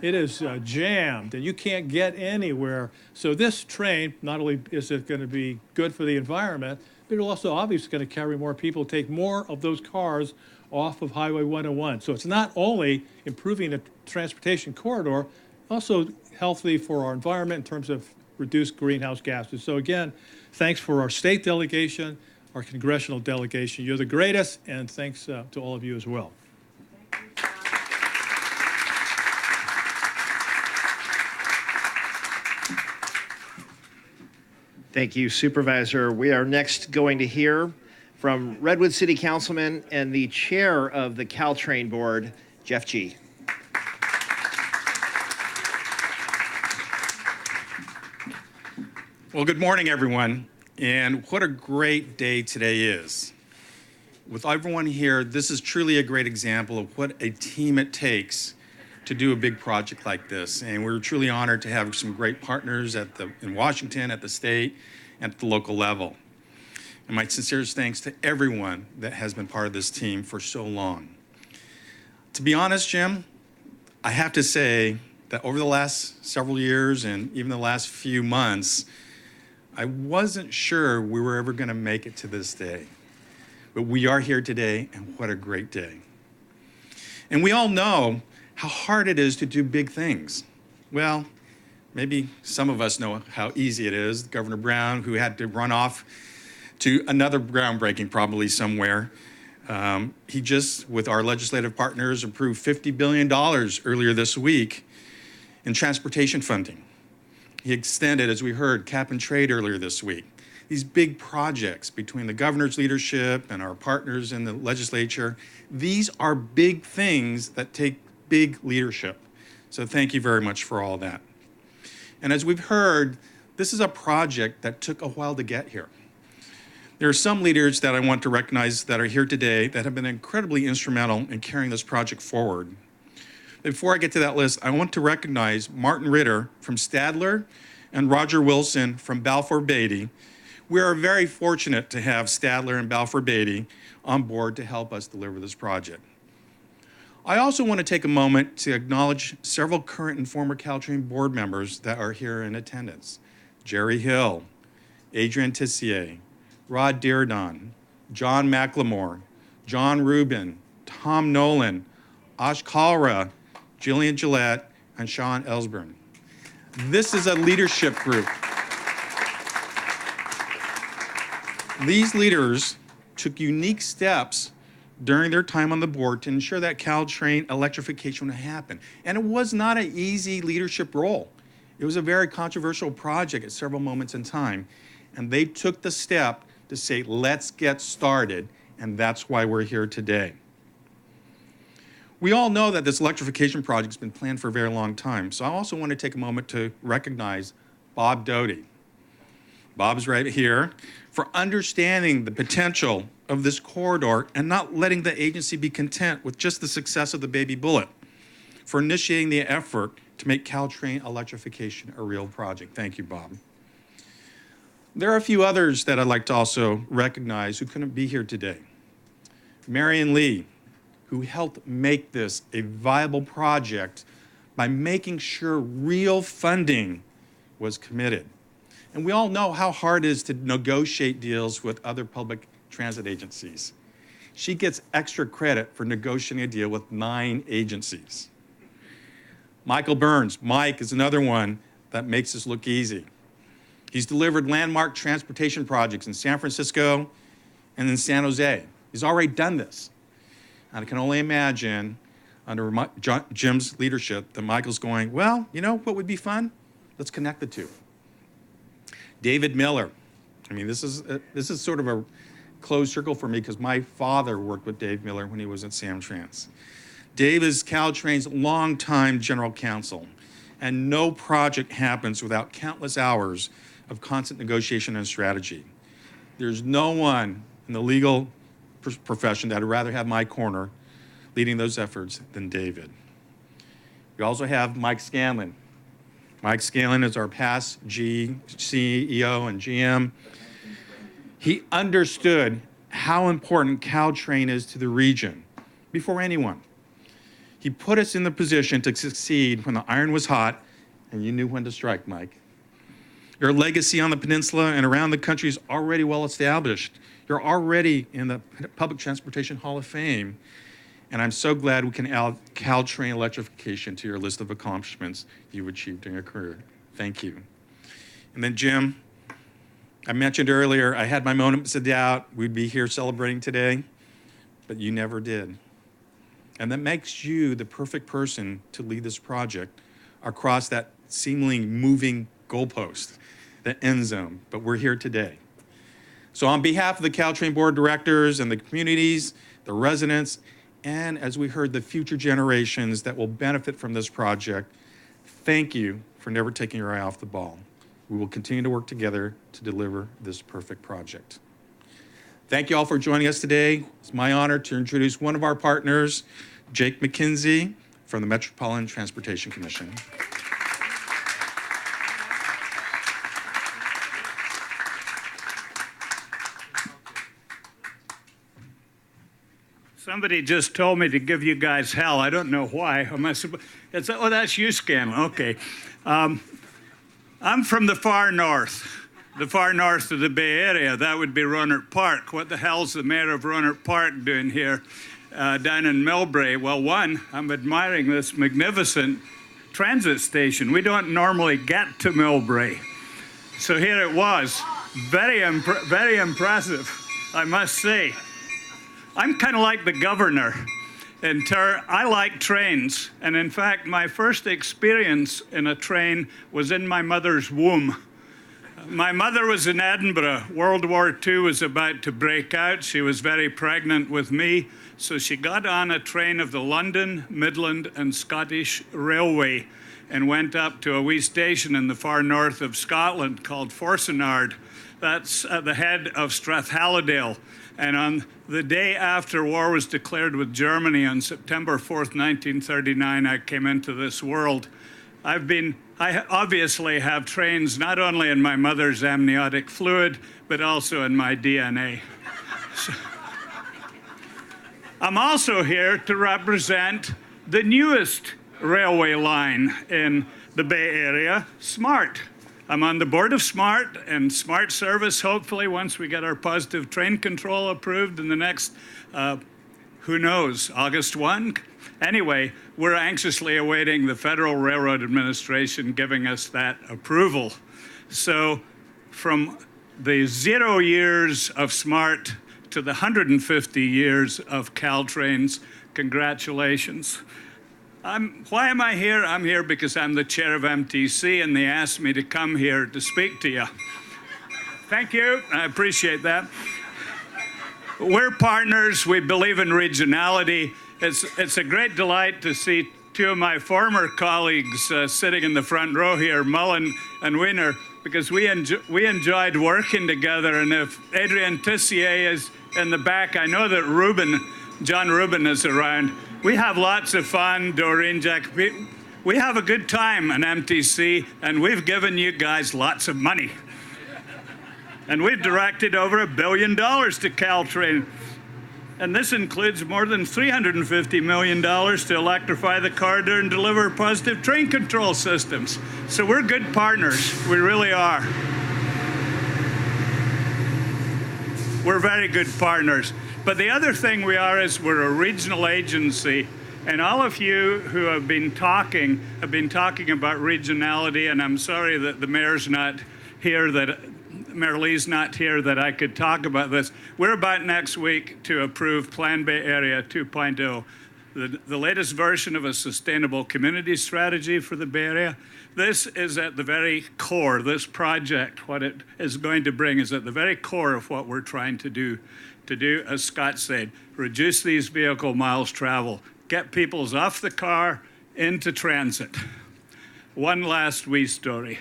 [SPEAKER 12] It is jammed, and you can't get anywhere. So this train, not only is it going to be good for the environment, but it'll also obviously going to carry more people, take more of those cars off of Highway 101. So it's not only improving the transportation corridor, also healthy for our environment in terms of reduced greenhouse gases. So again, thanks for our state delegation, our congressional delegation. You're the greatest, and thanks to all of you as well.
[SPEAKER 1] Thank you, Supervisor. We are next going to hear from Redwood City Councilman and the chair of the CalTrain Board, Jeff G.
[SPEAKER 13] Well, good morning, everyone. And what a great day today is. With everyone here, this is truly a great example of what a team it takes to do a big project like this. And we're truly honored to have some great partners in Washington, at the state, and at the local level. And my sincerest thanks to everyone that has been part of this team for so long. To be honest, Jim, I have to say that over the last several years and even the last few months, I wasn't sure we were ever going to make it to this day. But we are here today, and what a great day. And we all know how hard it is to do big things. Well, maybe some of us know how easy it is. Governor Brown, who had to run off to another groundbreaking probably somewhere, he just, with our legislative partners, approved $50 billion earlier this week in transportation funding. He extended, as we heard, cap and trade earlier this week. These big projects between the governor's leadership and our partners in the legislature, these are big things that take big leadership. So thank you very much for all that. And as we've heard, this is a project that took a while to get here. There are some leaders that I want to recognize that are here today that have been incredibly instrumental in carrying this project forward. Before I get to that list, I want to recognize Martin Ritter from Stadler and Roger Wilson from Balfour Beatty. We are very fortunate to have Stadler and Balfour Beatty on board to help us deliver this project. I also want to take a moment to acknowledge several current and former CalTrain board members that are here in attendance. Jerry Hill, Adrian Tissier, Rod Deardon, John McLemore, John Rubin, Tom Nolan, Ash Kalra, Jillian Gillette, and Sean Ellsburn. This is a leadership group. These leaders took unique steps during their time on the board to ensure that CalTrain electrification would happen. And it was not an easy leadership role. It was a very controversial project at several moments in time. And they took the step to say, let's get started. And that's why we're here today. We all know that this electrification project has been planned for a very long time. So I also want to take a moment to recognize Bob Doty. Bob's right here, for understanding the potential of this corridor and not letting the agency be content with just the success of the baby bullet, for initiating the effort to make CalTrain electrification a real project. Thank you, Bob. There are a few others that I'd like to also recognize who couldn't be here today. Marion Lee, who helped make this a viable project by making sure real funding was committed. And we all know how hard it is to negotiate deals with other public transit agencies. She gets extra credit for negotiating a deal with 9 agencies. Michael Burns, Mike, is another one that makes this look easy. He's delivered landmark transportation projects in San Francisco and in San Jose. He's already done this. And I can only imagine under Jim's leadership that Michael's going, well, you know what would be fun? Let's connect the two. David Miller. I mean, this is sort of a closed circle for me because my father worked with Dave Miller when he was at Samtrans. Dave is CalTrain's longtime general counsel, and no project happens without countless hours of constant negotiation and strategy. There's no one in the legal profession that I'd rather have my corner leading those efforts than David. We also have Mike Scanlon. Mike Scanlon is our past CEO and GM. He understood how important CalTrain is to the region before anyone. He put us in the position to succeed when the iron was hot, and you knew when to strike, Mike. Your legacy on the peninsula and around the country is already well established. You're already in the Public Transportation Hall of Fame. And I'm so glad we can add CalTrain electrification to your list of accomplishments you've achieved in your career. Thank you. And then Jim, I mentioned earlier, I had my moments of doubt we'd be here celebrating today, but you never did. And that makes you the perfect person to lead this project across that seemingly moving goalpost, the end zone, but we're here today. So on behalf of the CalTrain Board of Directors and the communities, the residents, and as we heard, the future generations that will benefit from this project, thank you for never taking your eye off the ball. We will continue to work together to deliver this perfect project. Thank you all for joining us today. It's my honor to introduce one of our partners, Jake Mackenzie from the Metropolitan Transportation Commission.
[SPEAKER 14] Somebody just told me to give you guys hell. I don't know why. Oh, that's you, Scanlon. Okay. I'm from the far north of the Bay Area. That would be Rohnert Park. What the hell's the mayor of Rohnert Park doing here down in Millbrae? Well, one, I'm admiring this magnificent transit station. We don't normally get to Millbrae. So here it was. Very impressive, I must say. I'm kind of like the governor. I like trains. And in fact, my first experience in a train was in my mother's womb. My mother was in Edinburgh. World War II was about to break out. She was very pregnant with me. So she got on a train of the London, Midland, and Scottish Railway and went up to a wee station in the far north of Scotland called Forcenard. That's at the head of Strathalladale. And on the day after war was declared with Germany on September 4th, 1939, I came into this world. I obviously have trains not only in my mother's amniotic fluid, but also in my DNA. So, I'm also here to represent the newest railway line in the Bay Area, SMART. I'm on the board of SMART, and SMART service, hopefully, once we get our positive train control approved in the next Who knows? August 1? Anyway, we're anxiously awaiting the Federal Railroad Administration giving us that approval. So from the 0 years of SMART to the 150 years of CalTrains, congratulations. Why am I here? I'm here because I'm the chair of MTC and they asked me to come here to speak to you. Thank you, I appreciate that. We're partners, we believe in regionality. It's a great delight to see two of my former colleagues sitting in the front row here, Mullen and Wiener, because we enjoyed working together. And if Adrian Tissier is in the back, I know that John Rubin is around. We have lots of fun, Doreen, Jack. We have a good time in MTC, and we've given you guys lots of money. And we've directed over $1 billion to CalTrain. And this includes more than $350 million to electrify the corridor and deliver positive train control systems. So we're good partners, we really are. We're very good partners. But the other thing we are is we're a regional agency. And all of you who have been talking about regionality, and I'm sorry that the mayor's not here, Mayor Lee's not here, that I could talk about this. We're about next week to approve Plan Bay Area 2.0, the latest version of a sustainable community strategy for the Bay Area. This is at the very core, this project, what it is going to bring is at the very core of what we're trying to do, as Scott said, reduce these vehicle miles traveled, get peoples off the car into transit. One last wee story.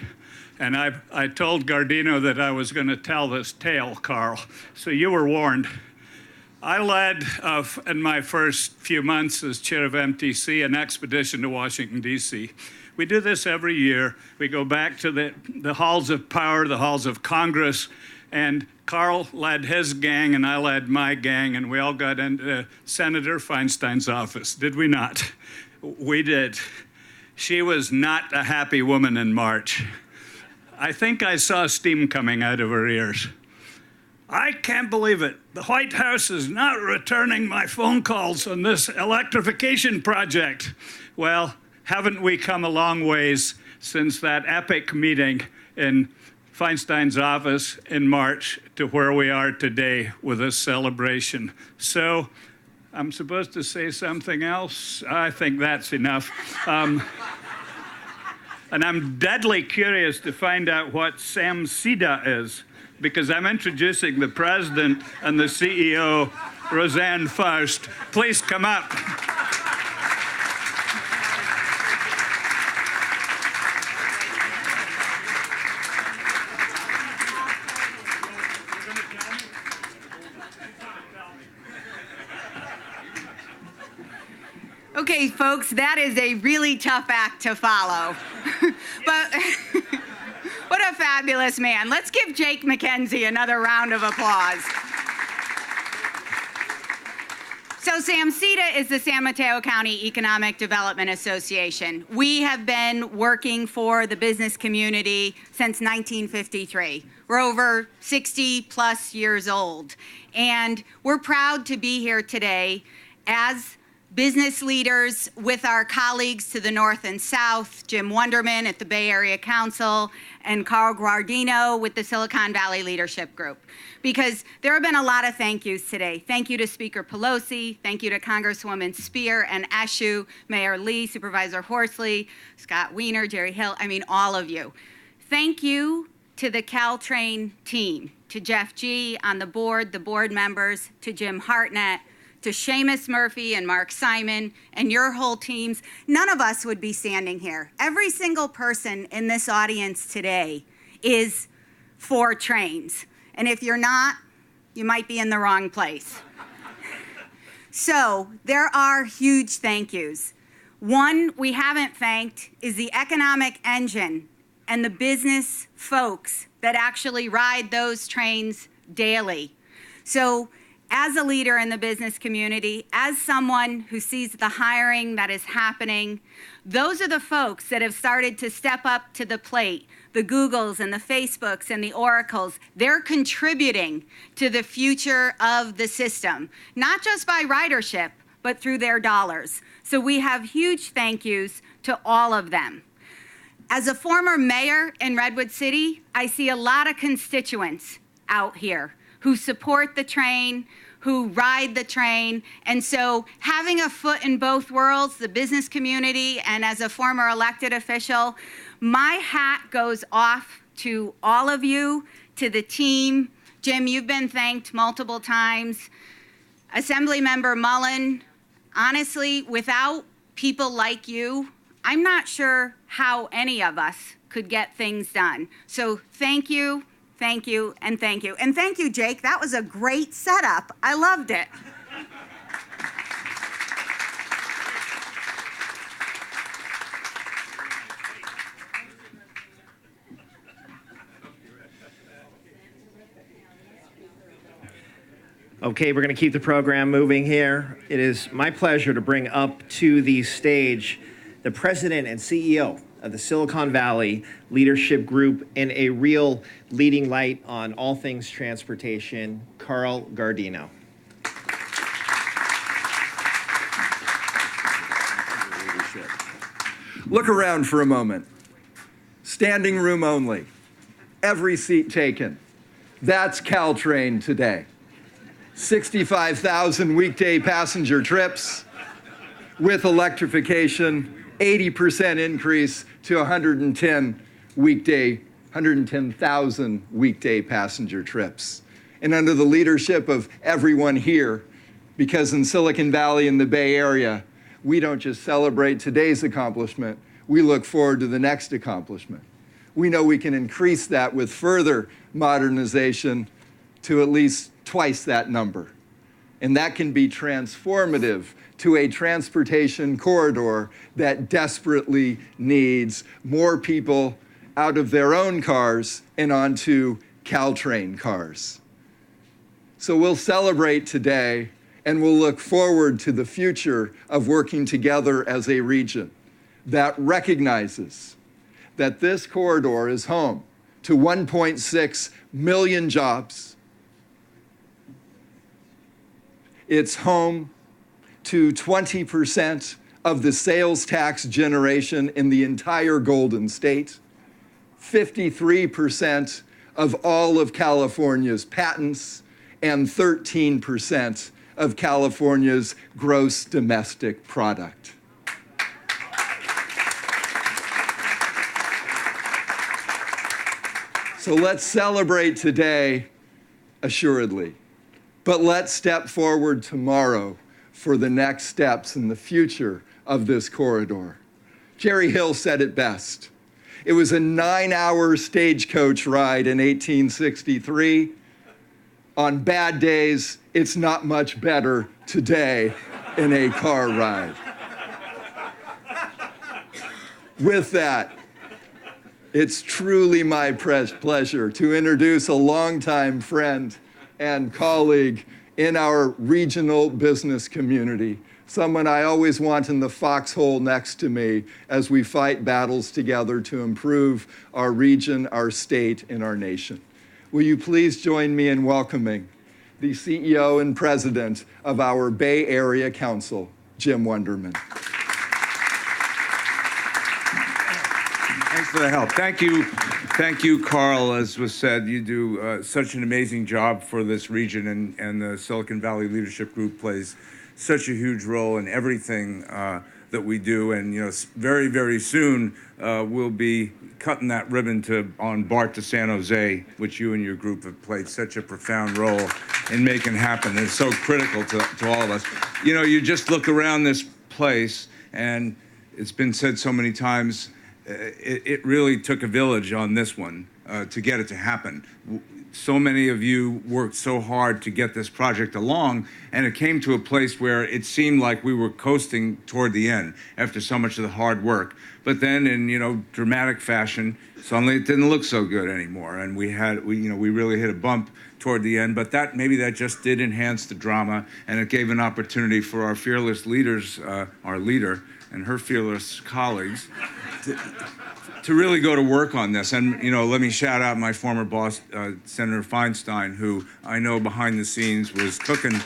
[SPEAKER 14] And I told Gardino that I was going to tell this tale, Carl, so you were warned. I led, in my first few months as chair of MTC, an expedition to Washington, D.C. We do this every year. We go back to the halls of power, the halls of Congress, and Carl led his gang and I led my gang, and we all got into Senator Feinstein's office. Did we not? We did. She was not a happy woman in March. I think I saw steam coming out of her ears. I can't believe it. The White House is not returning my phone calls on this electrification project. Well, haven't we come a long ways since that epic meeting in Feinstein's office in March to where we are today with this celebration? So I'm supposed to say something else? I think that's enough. And I'm deadly curious to find out what SAMSIDA is, because I'm introducing the president and the CEO, Roseanne Faust. Please come up.
[SPEAKER 15] Okay, folks, that is a really tough act to follow. But what a fabulous man. Let's give Jake Mackenzie another round of applause. So SAMSIDA is the San Mateo County Economic Development Association. We have been working for the business community since 1953. We're over 60 plus years old. And we're proud to be here today as business leaders with our colleagues to the north and south, Jim Wunderman at the Bay Area Council and Carl Guardino with the Silicon Valley Leadership Group. Because there have been a lot of thank yous today. Thank you to Speaker Pelosi, thank you to Congresswoman Speier and Eshoo, Mayor Lee, Supervisor Horsley, Scott Wiener, Jerry Hill, I mean all of you. Thank you to the CalTrain team, to Jeff G. on the board members, to Jim Hartnett, to Seamus Murphy and Mark Simon and your whole teams. None of us would be standing here. Every single person in this audience today is for trains. And if you're not, you might be in the wrong place. So there are huge thank yous. One we haven't thanked is the economic engine and the business folks that actually ride those trains daily. So as a leader in the business community, as someone who sees the hiring that is happening, those are the folks that have started to step up to the plate the Googles and the Facebooks and the Oracles, they're contributing to the future of the system, not just by ridership, but through their dollars. So we have huge thank yous to all of them. As a former mayor in Redwood City, I see a lot of constituents out here who support the train, who ride the train. And so having a foot in both worlds, the business community and as a former elected official, my hat goes off to all of you, to the team. Jim, you've been thanked multiple times. Assemblymember Mullen, honestly, without people like you, I'm not sure how any of us could get things done. So thank you, thank you, and thank you. And thank you, Jake. That was a great setup. I loved it.
[SPEAKER 1] Okay, we're going to keep the program moving here. It is my pleasure to bring up to the stage the president and CEO of the Silicon Valley Leadership Group and a real leading light on all things transportation, Carl Guardino.
[SPEAKER 16] Look around for a moment. Standing room only. Every seat taken. That's CalTrain today. 65,000 weekday passenger trips with electrification, 80% increase to 110,000 weekday passenger trips. And under the leadership of everyone here, because in Silicon Valley and the Bay Area, we don't just celebrate today's accomplishment, we look forward to the next accomplishment. We know we can increase that with further modernization to at least twice that number. And that can be transformative to a transportation corridor that desperately needs more people out of their own cars and onto CalTrain cars. So we'll celebrate today and we'll look forward to the future of working together as a region that recognizes that this corridor is home to 1.6 million jobs. It's home to 20% of the sales tax generation in the entire Golden State, 53% of all of California's patents, and 13% of California's gross domestic product. So let's celebrate today, assuredly. But let's step forward tomorrow for the next steps in the future of this corridor. Jerry Hill said it best. It was a 9-hour stagecoach ride in 1863. On bad days, it's not much better today in a car ride. With that, it's truly my pleasure to introduce a longtime friend and colleague in our regional business community, someone I always want in the foxhole next to me as we fight battles together to improve our region, our state, and our nation. Will you please join me in welcoming the CEO and president of our Bay Area Council, Jim Wunderman.
[SPEAKER 17] Thanks for the help. Thank you, Carl. As was said, you do such an amazing job for this region, and the Silicon Valley Leadership Group plays such a huge role in everything that we do. And very, very soon we'll be cutting that ribbon on BART to San Jose, which you and your group have played such a profound role in making happen. It's so critical to all of us. You just look around this place, and it's been said so many times, it really took a village on this one to get it to happen. So many of you worked so hard to get this project along, and it came to a place where it seemed like we were coasting toward the end after so much of the hard work. But then in dramatic fashion, suddenly it didn't look so good anymore, and we really hit a bump toward the end. But maybe that just did enhance the drama, and it gave an opportunity for our fearless leaders, our leader and her fearless colleagues, to really go to work on this. And, let me shout out my former boss, Senator Feinstein, who I know behind the scenes was cooking.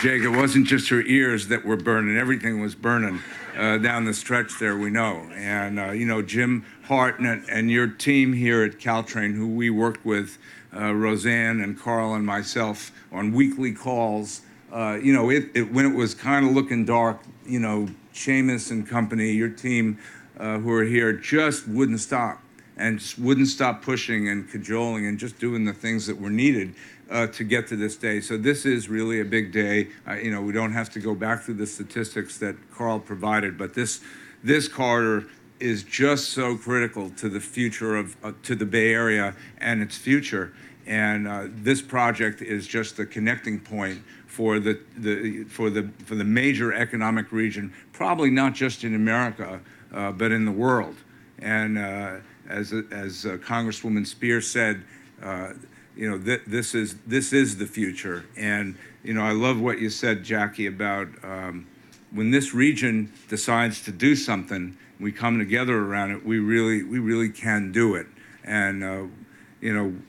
[SPEAKER 17] Jake, it wasn't just her ears that were burning. Everything was burning down the stretch there, we know. And, Jim Hart and your team here at CalTrain, who we worked with, Roseanne and Carl and myself on weekly calls, when it was kind of looking dark, Seamus and company, your team who are here, just wouldn't stop and just wouldn't stop pushing and cajoling and just doing the things that were needed to get to this day. So this is really a big day. We don't have to go back through the statistics that Carl provided, but this corridor is just so critical to the future to the Bay Area and its future. And this project is just the connecting point for the major economic region, probably not just in America, but in the world. And as Congresswoman Speier said, this is the future. And I love what you said, Jackie, about when this region decides to do something, we come together around it. We really can do it. And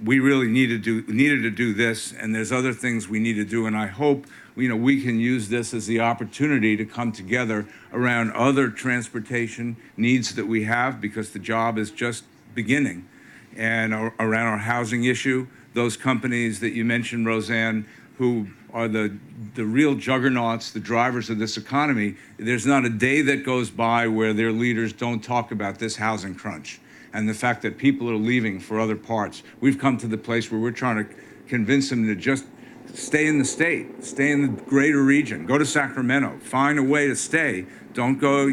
[SPEAKER 17] we really needed to do this, and there's other things we need to do, and I hope we can use this as the opportunity to come together around other transportation needs that we have, because the job is just beginning. And around our housing issue, those companies that you mentioned, Roseanne, who are the real juggernauts, the drivers of this economy, there's not a day that goes by where their leaders don't talk about this housing crunch and the fact that people are leaving for other parts. We've come to the place where we're trying to convince them to just stay in the state, stay in the greater region, go to Sacramento, find a way to stay. Don't go,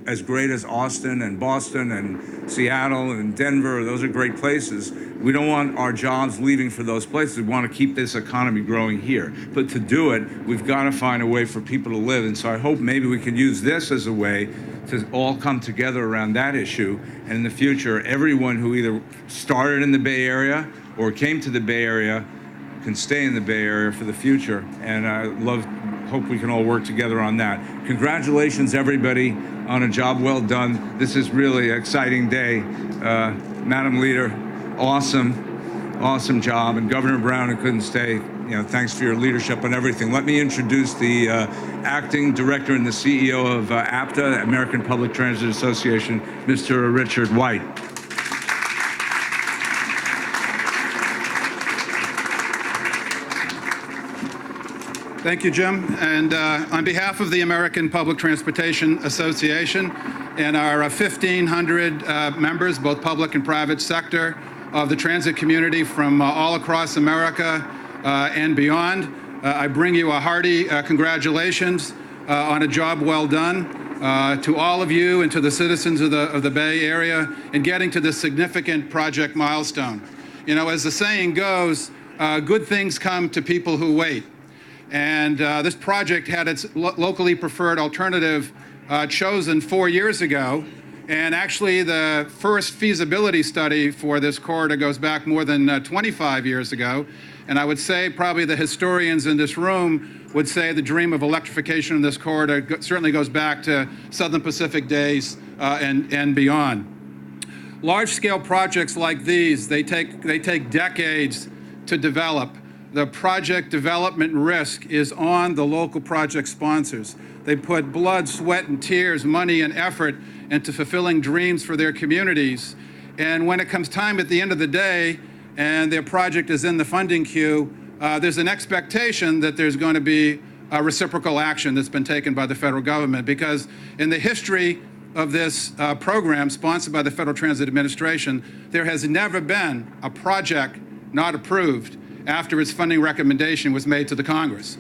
[SPEAKER 17] as great as Austin and Boston and Seattle and Denver. Those are great places. We don't want our jobs leaving for those places. We want to keep this economy growing here. But to do it, we've got to find a way for people to live. And so I hope maybe we can use this as a way to all come together around that issue. And in the future, everyone who either started in the Bay Area or came to the Bay Area can stay in the Bay Area for the future. And I hope we can all work together on that. Congratulations, everybody, on a job well done. This is really an exciting day. Madam Leader, awesome job. And Governor Brown, who couldn't stay, thanks for your leadership on everything. Let me introduce the acting director and the CEO of APTA, American Public Transit Association, Mr. Richard White.
[SPEAKER 18] Thank you, Jim. And on behalf of the American Public Transportation Association and our 1,500 members, both public and private sector, of the transit community from all across America and beyond, I bring you a hearty congratulations on a job well done. To all of you and to the citizens of the Bay Area in getting to this significant project milestone. As the saying goes, good things come to people who wait. And this project had its locally preferred alternative chosen 4 years ago. And actually, the first feasibility study for this corridor goes back more than 25 years ago. And I would say probably the historians in this room would say the dream of electrification in this corridor certainly goes back to Southern Pacific days and beyond. Large-scale projects like these, they take decades to develop. The project development risk is on the local project sponsors. They put blood, sweat, and tears, money, and effort into fulfilling dreams for their communities. And when it comes time at the end of the day and their project is in the funding queue, there's an expectation that there's going to be a reciprocal action that's been taken by the federal government, because in the history of this program sponsored by the Federal Transit Administration, there has never been a project not approved after its funding recommendation was made to the Congress.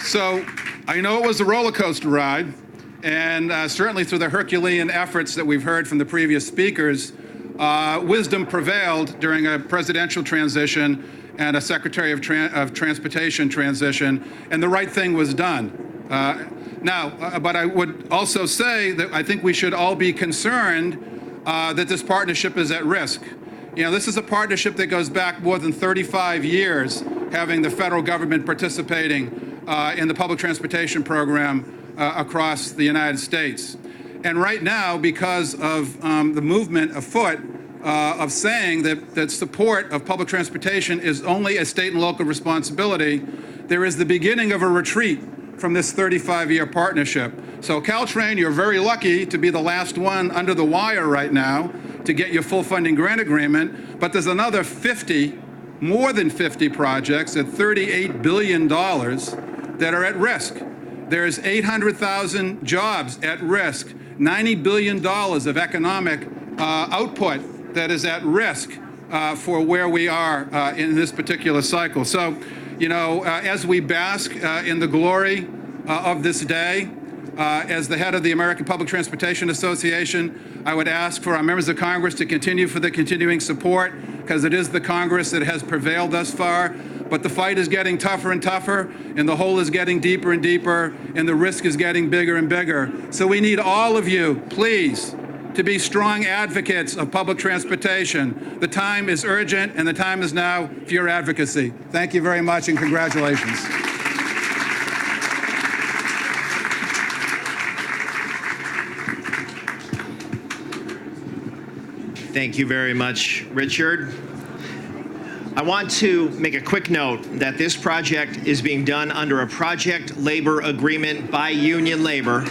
[SPEAKER 18] So I know it was a roller coaster ride, and certainly through the Herculean efforts that we've heard from the previous speakers, wisdom prevailed during a presidential transition and a Secretary of Transportation transition, and the right thing was done. But I would also say that I think we should all be concerned that this partnership is at risk. This is a partnership that goes back more than 35 years having the federal government participating in the public transportation program across the United States. And right now, because of the movement afoot of saying that support of public transportation is only a state and local responsibility, there is the beginning of a retreat from this 35-year partnership. So CalTrain, you're very lucky to be the last one under the wire right now to get your full funding grant agreement, but there's another 50, more than 50 projects at $38 billion that are at risk. There's 800,000 jobs at risk, $90 billion of economic output that is at risk for where we are in this particular cycle. So, you know, as we bask in the glory of this day, as the head of the American Public Transportation Association, I would ask for our members of Congress to continue for the continuing support, because it is the Congress that has prevailed thus far. But the fight is getting tougher and tougher, and the hole is getting deeper and deeper, and the risk is getting bigger and bigger. So we need all of you, please, to be strong advocates of public transportation. The time is urgent, and the time is now for your advocacy. Thank you very much, and congratulations.
[SPEAKER 1] Thank you very much, Richard. I want to make a quick note that this project is being done under a project labor agreement by union labor.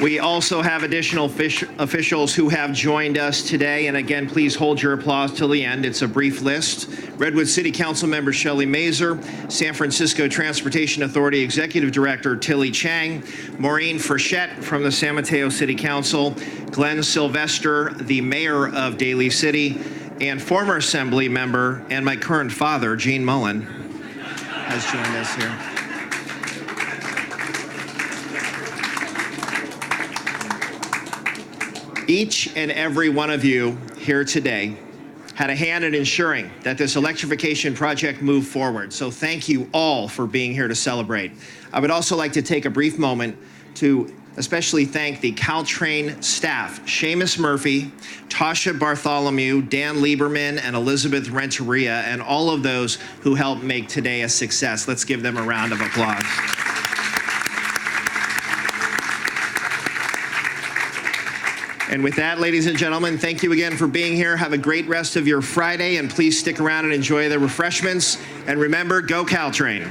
[SPEAKER 1] We also have additional officials who have joined us today, and again, please hold your applause till the end. It's a brief list. Redwood City Council member Shelley Mazer, San Francisco Transportation Authority Executive Director Tilly Chang, Maureen Frechette from the San Mateo City Council, Glenn Sylvester, the mayor of Daly City, and former Assembly member and my current father, Gene Mullen, has joined us here. Each and every one of you here today had a hand in ensuring that this electrification project moved forward. So thank you all for being here to celebrate. I would also like to take a brief moment to especially thank the CalTrain staff, Seamus Murphy, Tasha Bartholomew, Dan Lieberman, and Elizabeth Renteria, and all of those who helped make today a success. Let's give them a round of applause. And with that, ladies and gentlemen, thank you again for being here. Have a great rest of your Friday, and please stick around and enjoy the refreshments. And remember, go CalTrain.